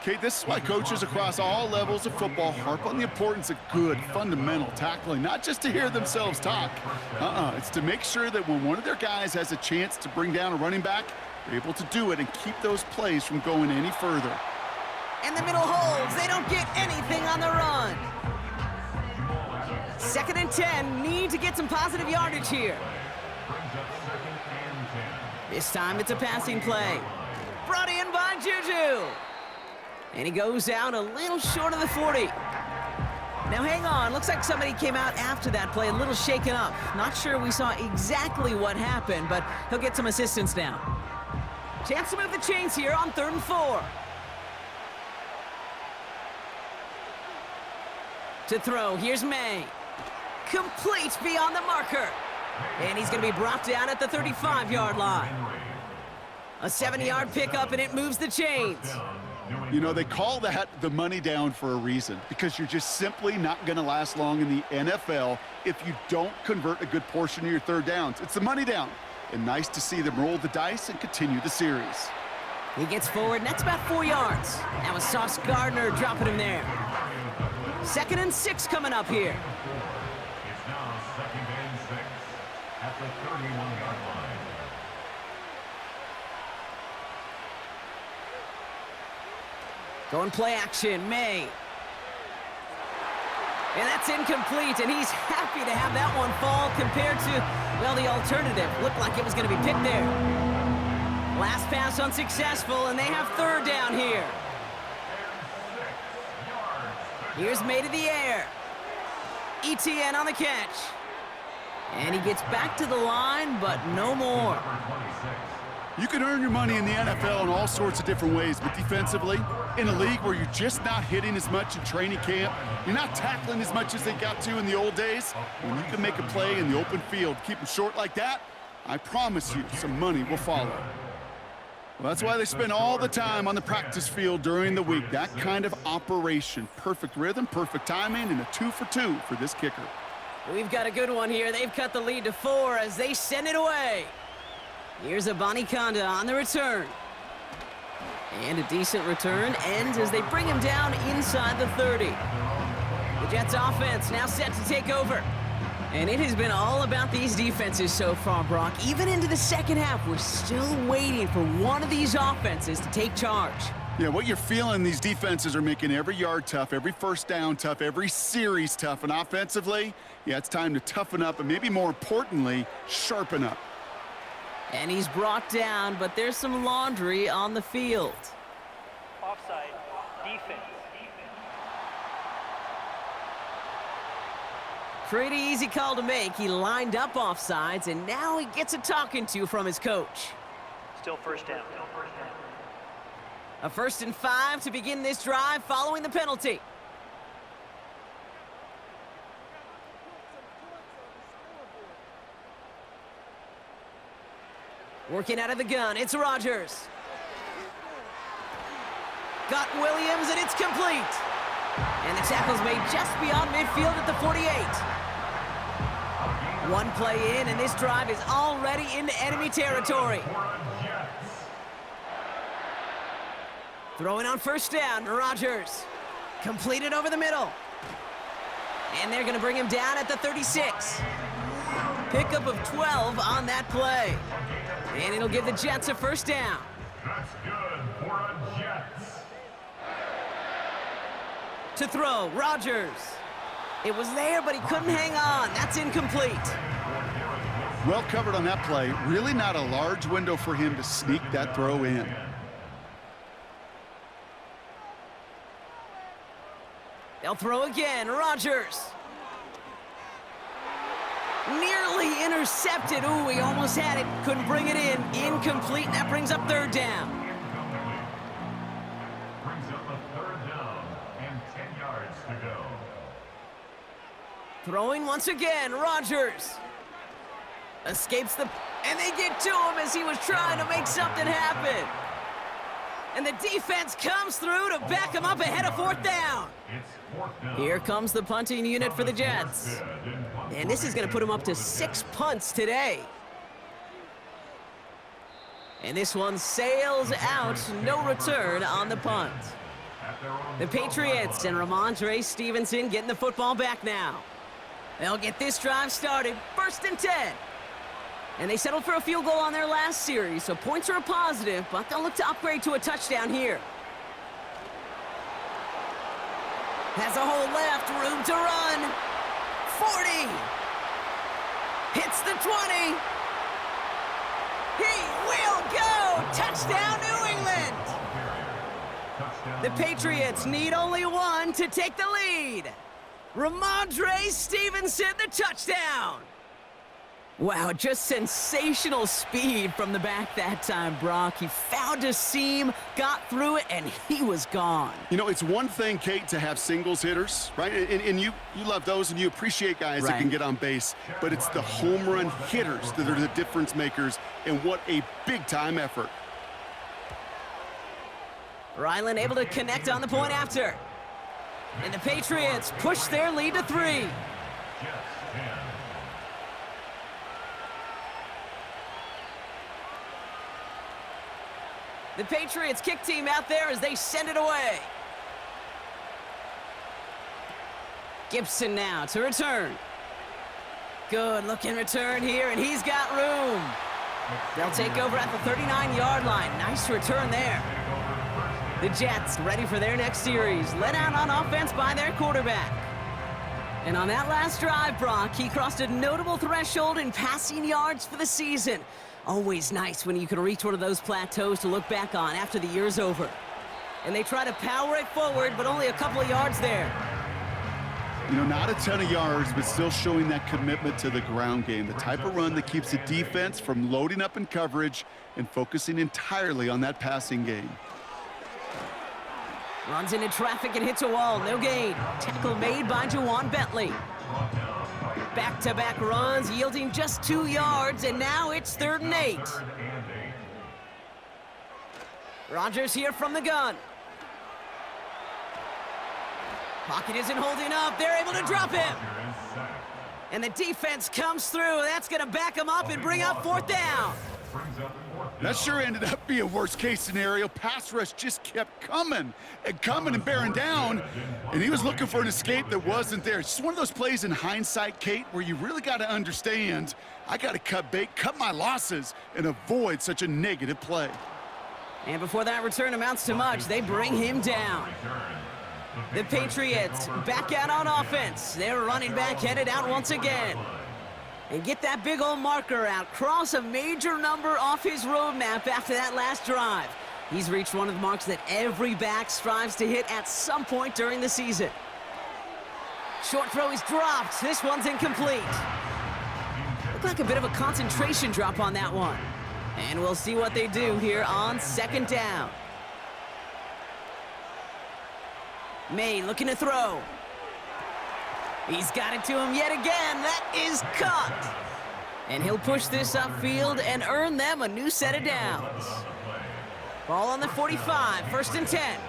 Kate, this is why coaches across all levels of football harp on the importance of good, fundamental tackling, not just to hear themselves talk. It's to make sure that when one of their guys has a chance to bring down a running back, they're able to do it and keep those plays from going any further. And the middle holds. They don't get anything on the run. 2nd and 10. Need to get some positive yardage here. This time it's a passing play. Brought in by Juju. And he goes out a little short of the 40. Now hang on, looks like somebody came out after that play a little shaken up. Not sure we saw exactly what happened, but he'll get some assistance now. Chance to move the chains here on 3rd and 4. To throw, here's Maye. Complete beyond the marker. And he's going to be brought down at the 35-yard line. A 7-yard pickup, and it moves the chains. You know, they call that the money down for a reason, because you're just simply not going to last long in the NFL if you don't convert a good portion of your third downs. It's the money down. And nice to see them roll the dice and continue the series. He gets forward, and that's about 4 yards. That was Sauce Gardner dropping him there. 2nd and 6 coming up here. It's now 2nd and 6 at the 31-yard line. Going play action, Maye. And that's incomplete, and he's happy to have that one fall compared to, well, the alternative. Looked like it was going to be picked there. Last pass unsuccessful, and they have 3rd down here. Here's Maye to the air. ETN on the catch. And he gets back to the line, but no more. You can earn your money in the NFL in all sorts of different ways, but defensively, in a league where you're just not hitting as much in training camp, you're not tackling as much as they got to in the old days, when you can make a play in the open field, keep them short like that, I promise you some money will follow. Well, that's why they spend all the time on the practice field during the week. That kind of operation. Perfect rhythm, perfect timing, and a 2 for 2 for this kicker. We've got a good one here. They've cut the lead to 4 as they send it away. Here's Abanikanda on the return. And a decent return ends as they bring him down inside the 30. The Jets offense now set to take over. And it has been all about these defenses so far, Brock. Even into the second half, we're still waiting for one of these offenses to take charge. Yeah, what you're feeling, these defenses are making every yard tough, every first down tough, every series tough. And offensively, yeah, it's time to toughen up and maybe more importantly, sharpen up. And he's brought down, but there's some laundry on the field. Offside. Defense. Pretty easy call to make. He lined up offsides, and now he gets a talking to from his coach. Still first down. A 1st and 5 to begin this drive following the penalty. Working out of the gun, it's Rodgers. Got Williams, and it's complete. And the tackle's made just beyond midfield at the 48. One play in, and this drive is already into enemy territory. Throwing on 1st down, Rodgers. Completed over the middle. And they're going to bring him down at the 36. Pickup of 12 on that play. And it'll give the Jets a 1st down. That's good for a Jets. To throw, Rodgers. It was there, but he couldn't hang on. That's incomplete. Well covered on that play. Really not a large window for him to sneak that throw in. They'll throw again, Rodgers. Nearly intercepted. Ooh, he almost had it. Couldn't bring it in. Incomplete, and that brings up 3rd down. Brings up a 3rd down and 10 yards to go. Throwing once again, Rodgers. Escapes the... And they get to him as he was trying to make something happen. And the defense comes through to back him up ahead of 4th down. It's 4th down. Here comes the punting unit for the Jets. And this is going to put him up to 6 punts today. And this one sails out, no return on the punt. The Patriots and Ramondre Stevenson getting the football back now. They'll get this drive started, 1st and 10. And they settled for a field goal on their last series, so points are a positive, but they'll look to upgrade to a touchdown here. Has a hole left, room to run. 40. Hits the 20. He will go! Touchdown, New England! The Patriots need only one to take the lead. Ramondre Stevenson, the touchdown! Wow, just sensational speed from the back that time, Brock. He found a seam, got through it, and he was gone. You know, it's one thing, Kate, to have singles hitters, right? And you love those, and you appreciate guys that can get on base. But it's the home run hitters that are the difference makers, and what a big-time effort. Ryland able to connect on the point after. And the Patriots push their lead to 3. The Patriots kick team out there as they send it away. Gibson now to return. Good looking return here, and he's got room. They'll take over at the 39-yard line. Nice return there. The Jets ready for their next series, led out on offense by their quarterback. And on that last drive, Brock, he crossed a notable threshold in passing yards for the season. Always nice when you can reach one of those plateaus to look back on after the year's over. And they try to power it forward, but only a couple of yards there. You know, not a ton of yards, but still showing that commitment to the ground game. The type of run that keeps the defense from loading up in coverage and focusing entirely on that passing game. Runs into traffic and hits a wall. No gain. Tackle made by Juwan Bentley. Back-to-back runs yielding just 2 yards, and now it's 3rd and 8. Rodgers here from the gun. Pocket isn't holding up. They're able to drop him. And the defense comes through. That's going to back him up and bring up 4th down. That sure ended up being a worst-case scenario. Pass rush just kept coming and bearing down, and he was looking for an escape that wasn't there. It's just one of those plays in hindsight, Kate, where you really got to understand, I got to cut bait, cut my losses, and avoid such a negative play. And before that return amounts to much, they bring him down. The Patriots back out on offense. Their running back headed out once again. and get that big old marker out. Cross a major number off his roadmap after that last drive. He's reached one of the marks that every back strives to hit at some point during the season. Short throw is dropped. This one's incomplete. Looked like a bit of a concentration drop on that one. And we'll see what they do here on second down. Maye looking to throw. He's got it to him yet again. That is caught. And he'll push this upfield and earn them a new set of downs. Ball on the 45, 1st and 10.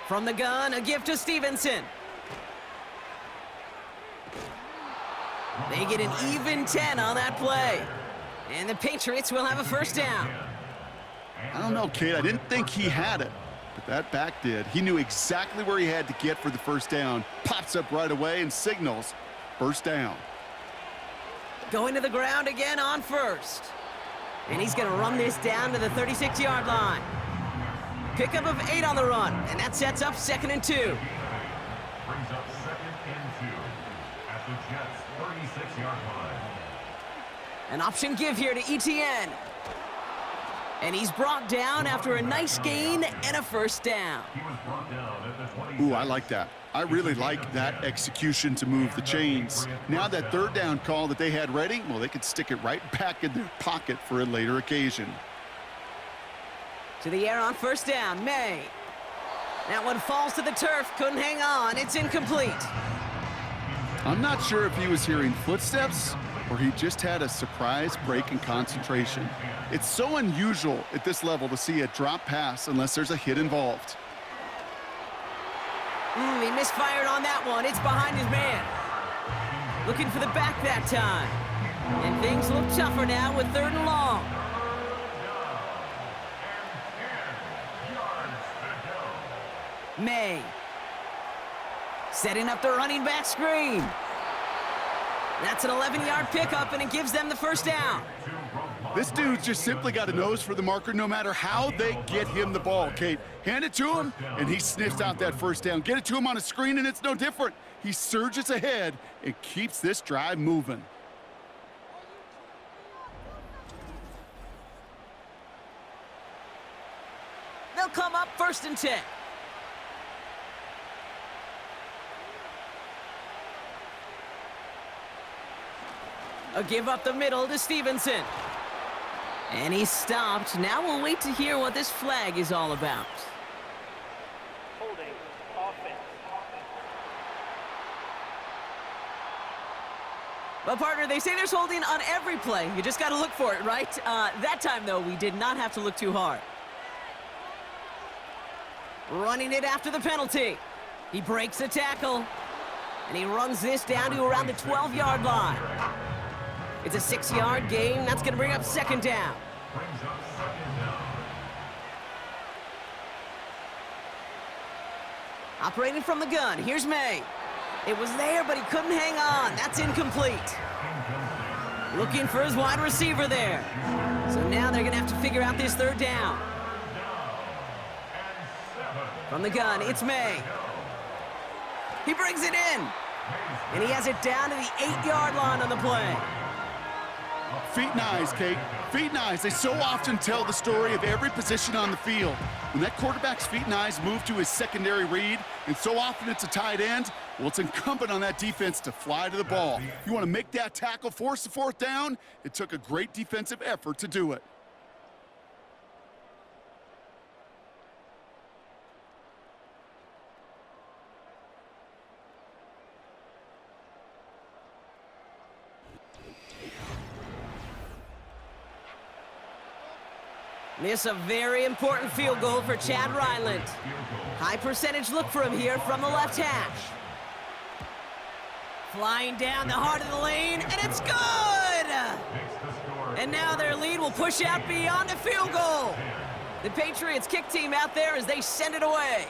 From the gun, a give to Stevenson. They get an even 10 on that play. And the Patriots will have a 1st down. I don't know, Kate. I didn't think he had it, but that back did. He knew exactly where he had to get for the 1st down. Pops up right away and signals 1st down. Going to the ground again on 1st. And he's going to run this down to the 36-yard line. Pickup of 8 on the run, and that sets up 2nd and 2. Brings up 2nd and 2 at the Jets' 36-yard line. An option give here to Etienne. And he's brought down after a nice gain and a 1st down. He was brought down at the 20. Ooh, I like that. I really like that execution to move the chains. Now that 3rd down call that they had ready, well, they could stick it right back in their pocket for a later occasion. To the air on 1st down, Maye. That one falls to the turf, couldn't hang on, it's incomplete. I'm not sure if he was hearing footsteps or he just had a surprise break in concentration. It's so unusual at this level to see a drop pass unless there's a hit involved. He misfired on that one. It's behind his man. Looking for the back that time. And things look tougher now with 3rd and long. Maye. Setting up the running back screen. That's an 11-yard pickup, and it gives them the 1st down. This dude's just simply got a nose for the marker no matter how they get him the ball, Kate. Hand it to him, and he sniffs out that 1st down. Get it to him on a screen, and it's no different. He surges ahead and keeps this drive moving. They'll come up 1st and 10. A give up the middle to Stevenson. And he's stopped. Now we'll wait to hear what this flag is all about. Holding offense. Well, partner, they say there's holding on every play. You just got to look for it, right? That time, though, we did not have to look too hard. Running it after the penalty. He breaks a tackle. And he runs this down to around the 12-yard line. It's a 6-yard gain. That's going to bring up 2nd down. Brings up 2nd down. Operating from the gun. Here's Maye. It was there, but he couldn't hang on. That's incomplete. Looking for his wide receiver there. So now they're going to have to figure out this 3rd down. From the gun, it's Maye. He brings it in. And he has it down to the 8-yard line on the play. Feet and eyes, Kate. Feet and eyes. They so often tell the story of every position on the field. When that quarterback's feet and eyes move to his secondary read, and so often it's a tight end, well, it's incumbent on that defense to fly to the ball. You want to make that tackle, force the 4th down? It took a great defensive effort to do it. This a very important field goal for Chad Ryland. High percentage look for him here from the left hash. Flying down the heart of the lane, and it's good! And now their lead will push out beyond a field goal. The Patriots kick team out there as they send it away.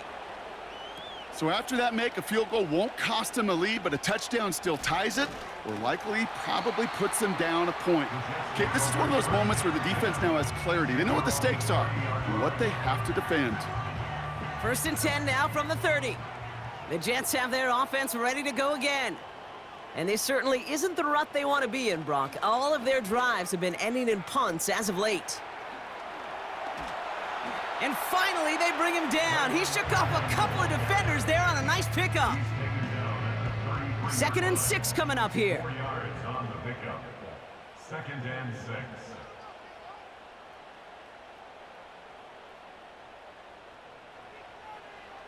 So after that make, a field goal won't cost them a lead, but a touchdown still ties it, or likely probably puts them down a point. Okay, this is one of those moments where the defense now has clarity. They know what the stakes are and what they have to defend. 1st and 10 now from the 30. The Jets have their offense ready to go again. And this certainly isn't the rut they want to be in, Brock. All of their drives have been ending in punts as of late. And finally, they bring him down. He shook off a couple of defenders there on a nice pickup. 2nd and 6 coming up here. 4 yards on the pickup. 2nd and 6.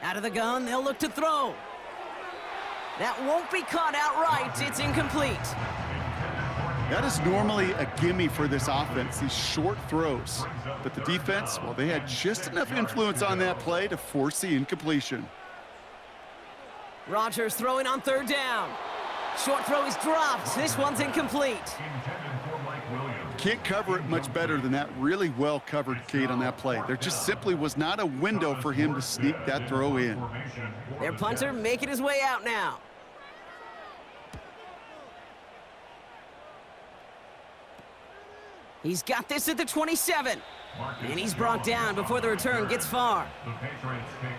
Out of the gun, they'll look to throw. That won't be caught outright. It's incomplete. That is normally a gimme for this offense, these short throws. But the defense, well, they had just enough influence on that play to force the incompletion. Rodgers throwing on 3rd down. Short throw is dropped. This one's incomplete. Can't cover it much better than that really well covered Cade on that play. There just simply was not a window for him to sneak that throw in. Their punter making his way out now. He's got this at the 27. And he's brought down before the return gets far.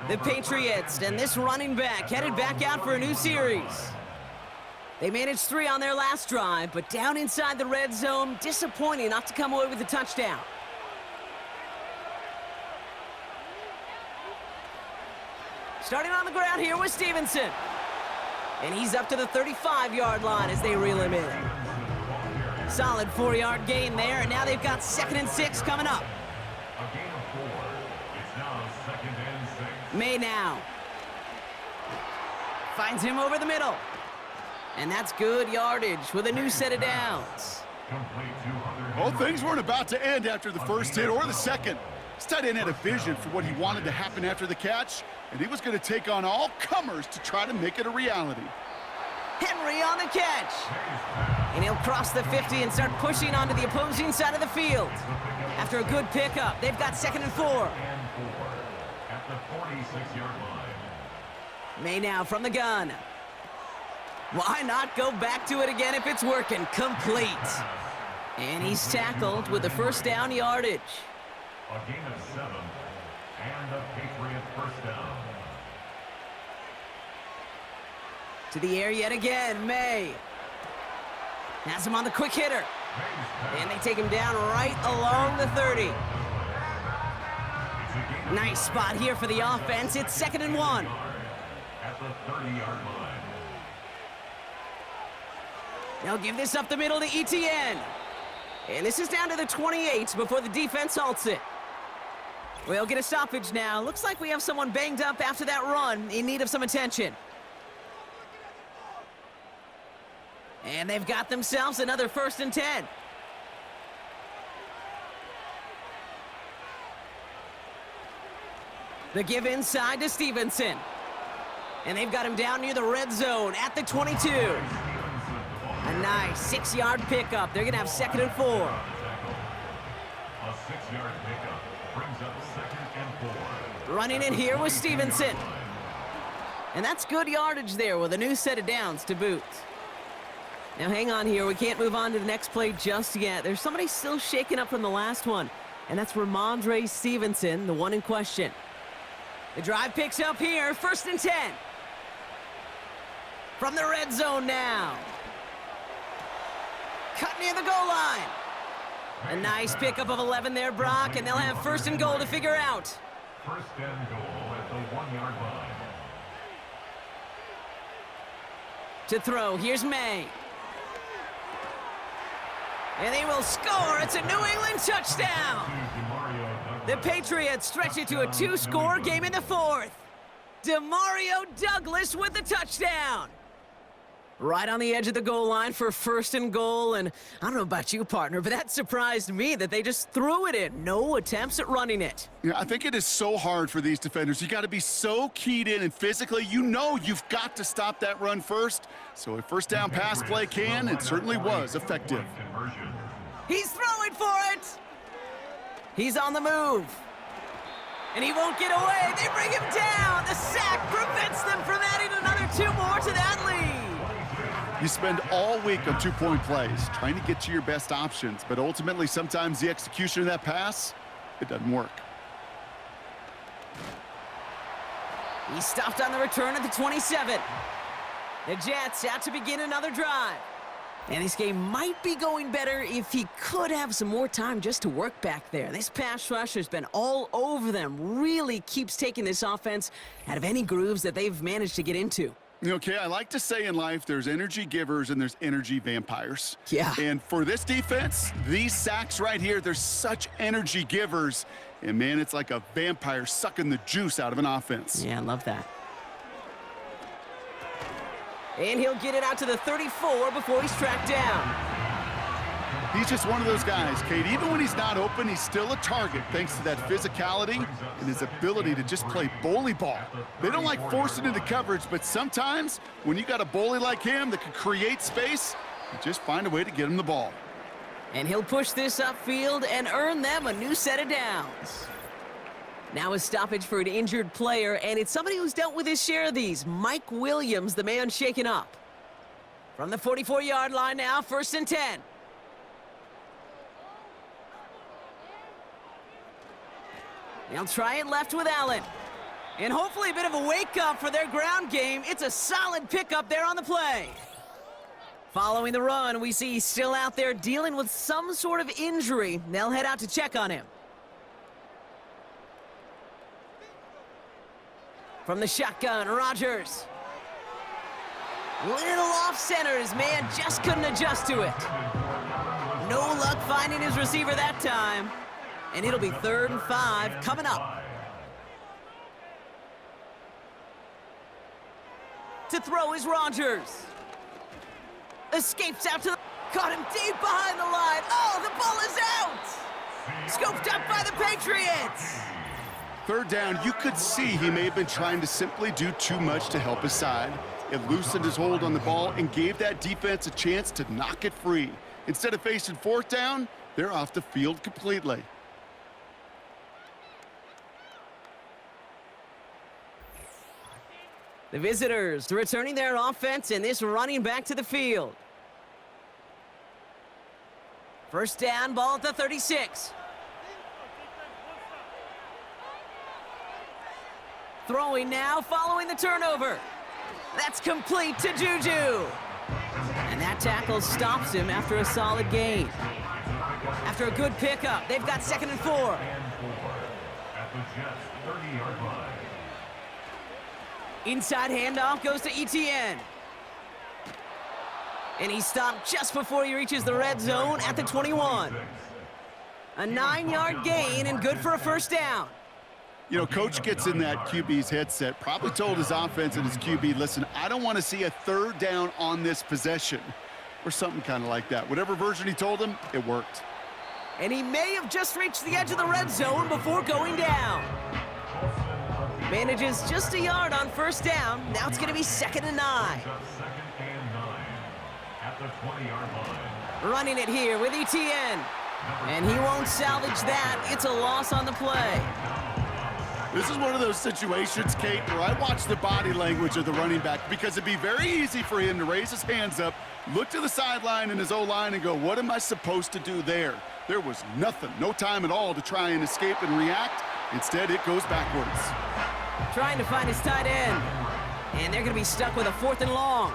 The Patriots and this running back headed back out for a new series. They managed 3 on their last drive, but down inside the red zone, disappointing not to come away with a touchdown. Starting on the ground here with Stevenson. And he's up to the 35-yard line as they reel him in. Solid 4-yard gain there, and now they've got 2nd and 6 coming up. A gain of 4. It's now 2nd and 6. Maye now. Finds him over the middle. And that's good yardage with a new set of downs. Well, things weren't about to end after the first hit or the second. This tight end had a vision for what he wanted to happen after the catch, and he was going to take on all comers to try to make it a reality. Henry on the catch. And he'll cross the 50 and start pushing onto the opposing side of the field. After a good pickup, they've got 2nd and 4. At the 46-yard line. Maye now from the gun. Why not go back to it again if it's working? Complete. And he's tackled with the 1st down yardage. A gain of 7. And a Patriot 1st down. To the air yet again, Maye. Has him on the quick hitter. And they take him down right along the 30. Nice spot here for the offense. It's 2nd and 1. At the 30-yard line. They'll give this up the middle to ETN. And this is down to the 28 before the defense halts it. We'll get a stoppage now. Looks like we have someone banged up after that run in need of some attention. And they've got themselves another 1st and 10. The give inside to Stevenson. And they've got him down near the red zone at the 22. A nice 6-yard pickup. They're going to have 2nd and 4. A 6-yard pickup brings up 2nd and 4. Running in here with Stevenson. And that's good yardage there with a new set of downs to boot. Now hang on here. We can't move on to the next play just yet. There's somebody still shaken up from the last one. And that's Ramondre Stevenson, the one in question. The drive picks up here. 1st and 10. From the red zone now. Cut near the goal line. A nice pickup of 11 there, Brock, and they'll have 1st and goal to figure out. 1st and goal at the 1-yard line. To throw, here's Maye. And they will score. It's a New England touchdown. The Patriots stretch it to a 2-score game in the 4th. Demario Douglas with the touchdown. Right on the edge of the goal line for 1st and goal, and I don't know about you, partner, but that surprised me that they just threw it in. No attempts at running it. Yeah, I think it is so hard for these defenders. You got to be so keyed in, and physically, you know you've got to stop that run first. So a 1st down pass play can, and certainly was effective. He's throwing for it. He's on the move. And he won't get away. They bring him down. The sack prevents them from adding another 2 more to that lead. You spend all week on 2-point plays, trying to get to your best options, but ultimately sometimes the execution of that pass, it doesn't work. He stopped on the return at the 27. The Jets out to begin another drive. And this game might be going better if he could have some more time just to work back there. This pass rush has been all over them. Really keeps taking this offense out of any grooves that they've managed to get into. Okay, I like to say in life there's energy givers and there's energy vampires. Yeah. And for this defense, these sacks right here, they're such energy givers. And, man, it's like a vampire sucking the juice out of an offense. Yeah, I love that. And he'll get it out to the 34 before he's tracked down. He's just one of those guys, Kate. Even when he's not open, he's still a target thanks to that physicality and his ability to just play bully ball. They don't like forcing into coverage, but sometimes when you got a bully like him that can create space, you just find a way to get him the ball. And he'll push this upfield and earn them a new set of downs. Now a stoppage for an injured player, and it's somebody who's dealt with his share of these. Mike Williams, the man shaken up. From the 44-yard line now, 1st and 10. They'll try it left with Allen. And hopefully a bit of a wake-up for their ground game. It's a solid pickup there on the play. Following the run, we see he's still out there dealing with some sort of injury. They'll head out to check on him. From the shotgun, Rodgers. Little off-center, his man just couldn't adjust to it. No luck finding his receiver that time. And it'll be 3rd and 5 coming up. To throw is Rodgers. Escapes out to the... Caught him deep behind the line. Oh, the ball is out! Scooped up by the Patriots! 3rd down, you could see he may have been trying to simply do too much to help his side. It loosened his hold on the ball and gave that defense a chance to knock it free. Instead of facing 4th down, they're off the field completely. The visitors returning their offense and this running back to the field. 1st down, ball at the 36. Throwing now, following the turnover. That's complete to Juju. And that tackle stops him after a solid gain. After a good pickup, they've got 2nd and 4. At the Jets' 30-yard line. Inside handoff goes to Etienne. And he stopped just before he reaches the red zone at the 21. A 9-yard gain and good for a 1st down. You know, coach gets in that QB's headset, probably told his offense and his QB, listen, I don't want to see a 3rd down on this possession, or something kind of like that. Whatever version he told him, it worked. And he may have just reached the edge of the red zone before going down. Manages just a yard on 1st down. Now it's going to be 2nd and 9. 2nd and 9 at the 20-yard line. Running it here with Etienne. And he won't salvage that. It's a loss on the play. This is one of those situations, Kate, where I watch the body language of the running back because it'd be very easy for him to raise his hands up, look to the sideline and his O-line and go, what am I supposed to do there? There was nothing, no time at all to try and escape and react. Instead, it goes backwards. Trying to find his tight end. And they're going to be stuck with a 4th and long.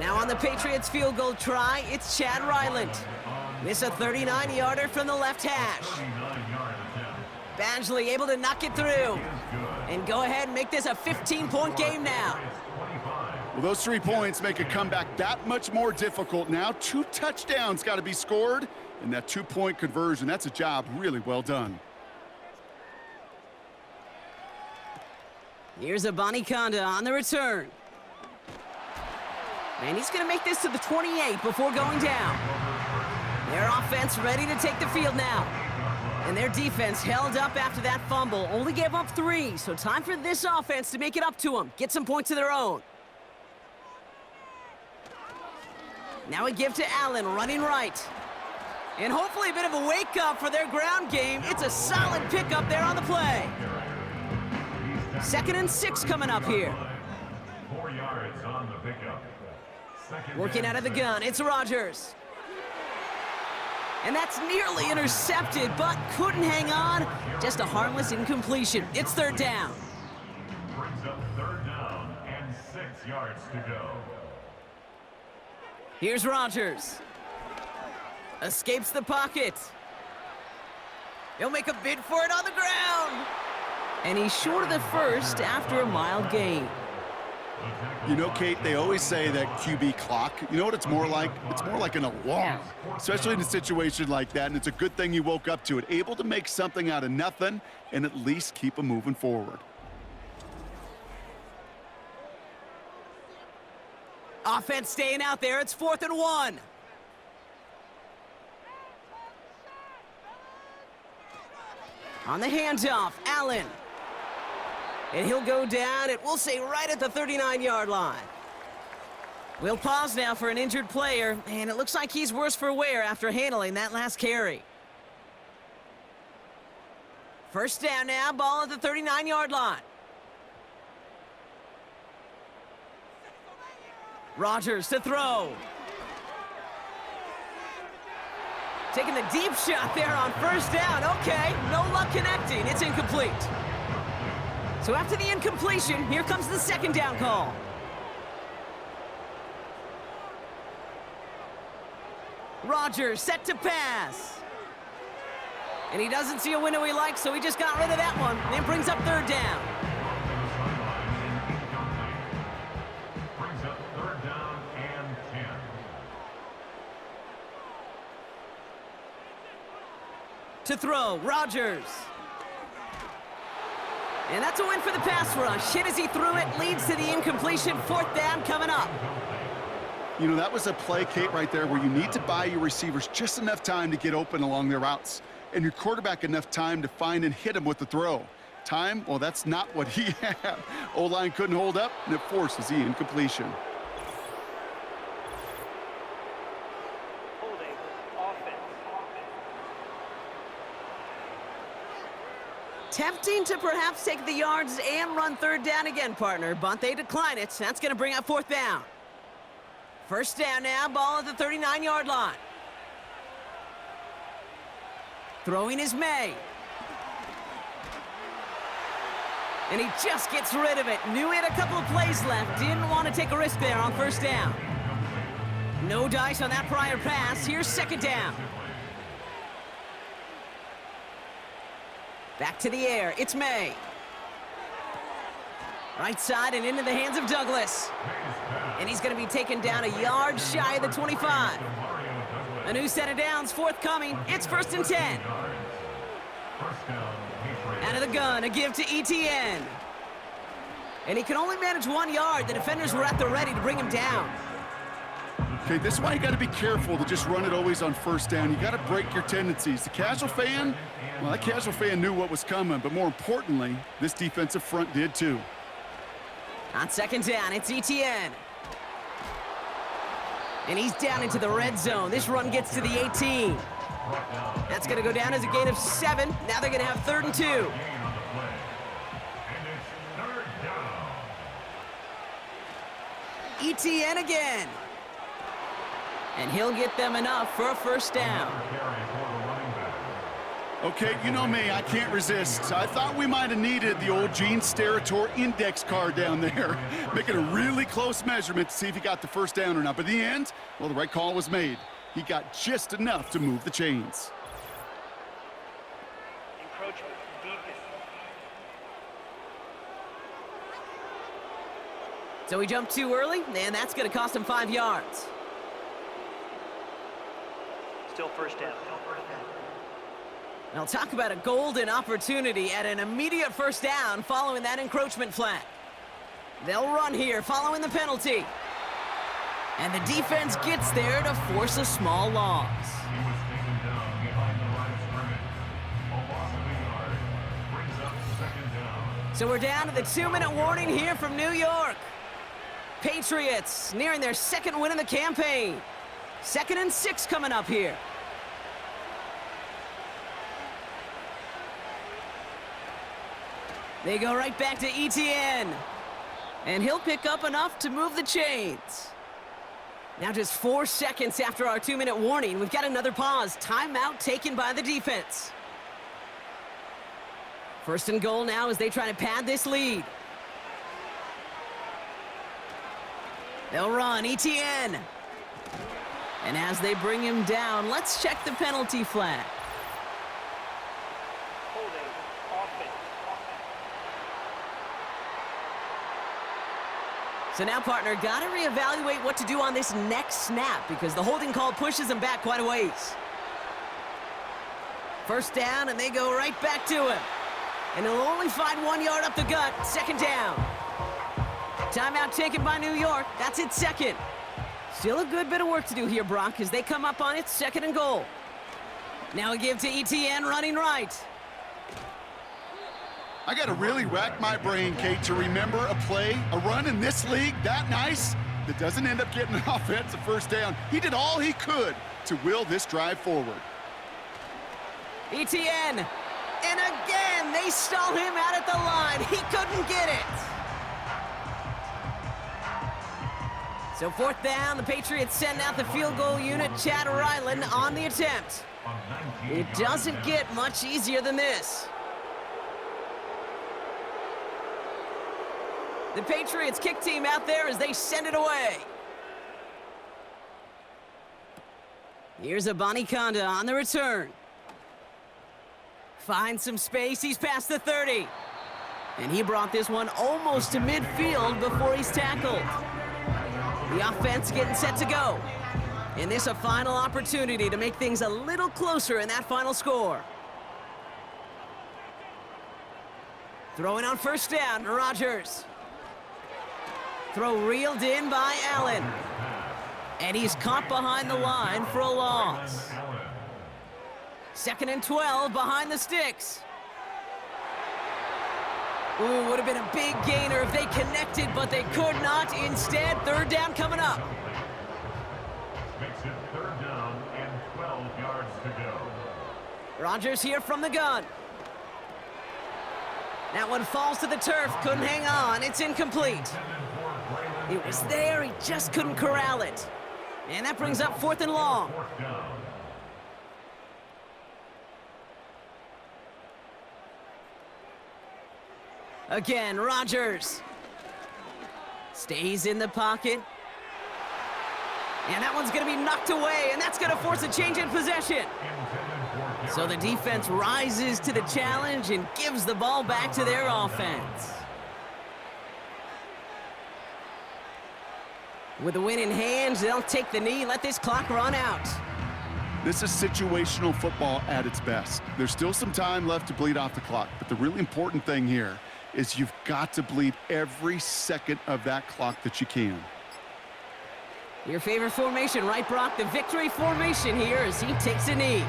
Now on the Patriots field goal try, it's Chad Ryland. Miss a 39-yarder from the left hash. Badgley able to knock it through. And go ahead and make this a 15-point game now. Well, those 3 points make a comeback that much more difficult now. 2 touchdowns got to be scored. And that 2-point conversion, that's a job really well done. Here's a Conda on the return. And he's going to make this to the 28 before going down. Their offense ready to take the field now. And their defense held up after that fumble. Only gave up 3, so time for this offense to make it up to them. Get some points of their own. Now a give to Allen, running right. And hopefully a bit of a wake-up for their ground game. It's a solid pickup there on the play. 2nd and 6 coming up here. 4 yards on the pickup. Working out of the gun, it's Rodgers. And that's nearly intercepted, but couldn't hang on. Just a harmless incompletion. It's 3rd down. Brings up 3rd down and 6 yards to go. Here's Rodgers. Escapes the pocket. He'll make a bid for it on the ground. And he's short of the first after a mild gain. You know, Kate, they always say that QB clock, you know what it's more like? It's more like an alarm, especially in a situation like that, and it's a good thing you woke up to it, able to make something out of nothing and at least keep them moving forward. Offense staying out there. It's 4th and 1. On the handoff, Allen. And he'll go down, it will say right at the 39-yard line. We'll pause now for an injured player, and it looks like he's worse for wear after handling that last carry. First down now, ball at the 39-yard line. Rodgers to throw. Taking the deep shot there on first down. Okay, no luck connecting. It's incomplete. So after the incompletion, here comes the 2nd down call. Rodgers set to pass. And he doesn't see a window he likes, so he just got rid of that one. And brings up 3rd down. Brings up 3rd down and 10. To throw, Rodgers. And that's a win for the pass rush. Hit as he threw it, leads to the incompletion. 4th down coming up. You know, that was a play, Kate, right there where you need to buy your receivers just enough time to get open along their routes, and your quarterback enough time to find and hit him with the throw. Time, well, that's not what he had. O-line couldn't hold up, and it forces the incompletion. Holding offense. Tempting to perhaps take the yards and run 3rd down again, partner, but they decline it. That's going to bring up 4th down. First down now, ball at the 39-yard line. Throwing is Maye. And he just gets rid of it. Knew he had a couple of plays left. Didn't want to take a risk there on first down. No dice on that prior pass. Here's 2nd down. Back to the air. It's Maye. Right side and into the hands of Douglas. And he's going to be taken down a yard shy of the 25. A new set of downs forthcoming. It's 1st and 10. Out of the gun, a give to Etienne. And he can only manage 1 yard. The defenders were at the ready to bring him down. Okay, this is why you got to be careful to just run it always on first down. You got to break your tendencies. The casual fan, well, that casual fan knew what was coming, but more importantly, this defensive front did too. On 2nd down, it's Etienne. And he's down into the red zone. This run gets to the 18. That's going to go down as a gain of 7. Now they're going to have 3rd and 2. Etienne again. And he'll get them enough for a first down. Okay, you know me, I can't resist. I thought we might have needed the old Gene Steratore index card down there, making a really close measurement to see if he got the first down or not. But in the end, well, the right call was made. He got just enough to move the chains. Encroachment, defense. So he jumped too early, and that's going to cost him 5 yards. Still first down. Now talk about a golden opportunity at an immediate first down following that encroachment flag. They'll run here following the penalty. And the defense gets there to force a small loss. So we're down to the 2-minute warning here from New York. Patriots nearing their 2nd win in the campaign. 2nd and 6 coming up here. They go right back to Etienne. And he'll pick up enough to move the chains. Now just 4 seconds after our 2-minute warning, we've got another pause. Timeout taken by the defense. 1st and goal now as they try to pad this lead. They'll run, ETN. And as they bring him down, let's check the penalty flag. Holding offense. So now, partner, got to reevaluate what to do on this next snap because the holding call pushes him back quite a ways. First down, and they go right back to him. And he'll only find 1 yard up the gut, second down. Timeout taken by New York. That's its second. Still a good bit of work to do here, Brock, as they come up on it, second and goal. Now a give to ETN running right. I got to really rack my brain, Kate, to remember a play, a run in this league that nice that doesn't end up getting an offensive first down. He did all he could to will this drive forward. ETN. And again, they stall him out at the line. He couldn't get it. So fourth down, the Patriots send out the field goal unit, Chad Ryland, on the attempt. It doesn't get much easier than this. The Patriots kick team out there as they send it away. Here's Abanikanda on the return. Finds some space, he's past the 30. And he brought this one almost to midfield before he's tackled. The offense getting set to go. And this a final opportunity to make things a little closer in that final score. Throwing on first down, Rodgers. Throw reeled in by Allen. And he's caught behind the line for a loss. Second and 12 behind the sticks. Ooh, would have been a big gainer if they connected, but they could not. Instead, third down coming up. Makes it third down and 12 yards to go. Rodgers here from the gun. That one falls to the turf, couldn't hang on. It's incomplete. It was there, he just couldn't corral it. And that brings up fourth and long. Fourth down. Again, Rodgers. Stays in the pocket. And that one's going to be knocked away, and that's going to force a change in possession. So the defense rises to the challenge and gives the ball back to their offense. With the win in hand, they'll take the knee, let this clock run out. This is situational football at its best. There's still some time left to bleed off the clock, but the really important thing here is you've got to bleed every second of that clock that you can. Your favorite formation, right, Brock? The victory formation here as he takes a knee.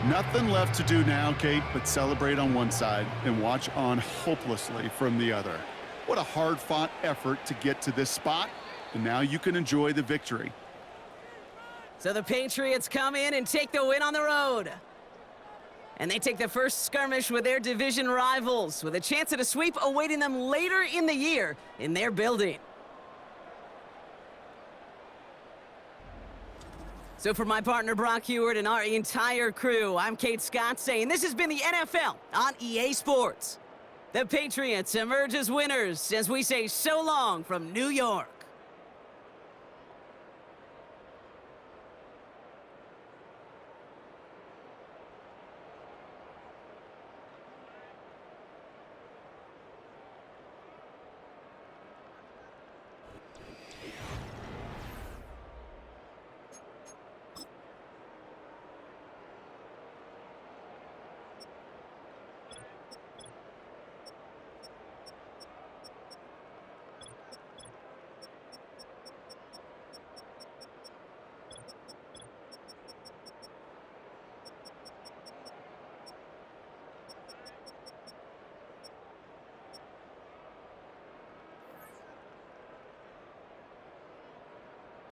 Nothing left to do now, Kate, but celebrate on one side and watch on hopelessly from the other. What a hard-fought effort to get to this spot, and now you can enjoy the victory. So the Patriots come in and take the win on the road. And they take the first skirmish with their division rivals, with a chance at a sweep awaiting them later in the year in their building. So for my partner Brock Heward and our entire crew, I'm Kate Scott saying this has been the NFL on EA Sports. The Patriots emerge as winners as we say so long from New York.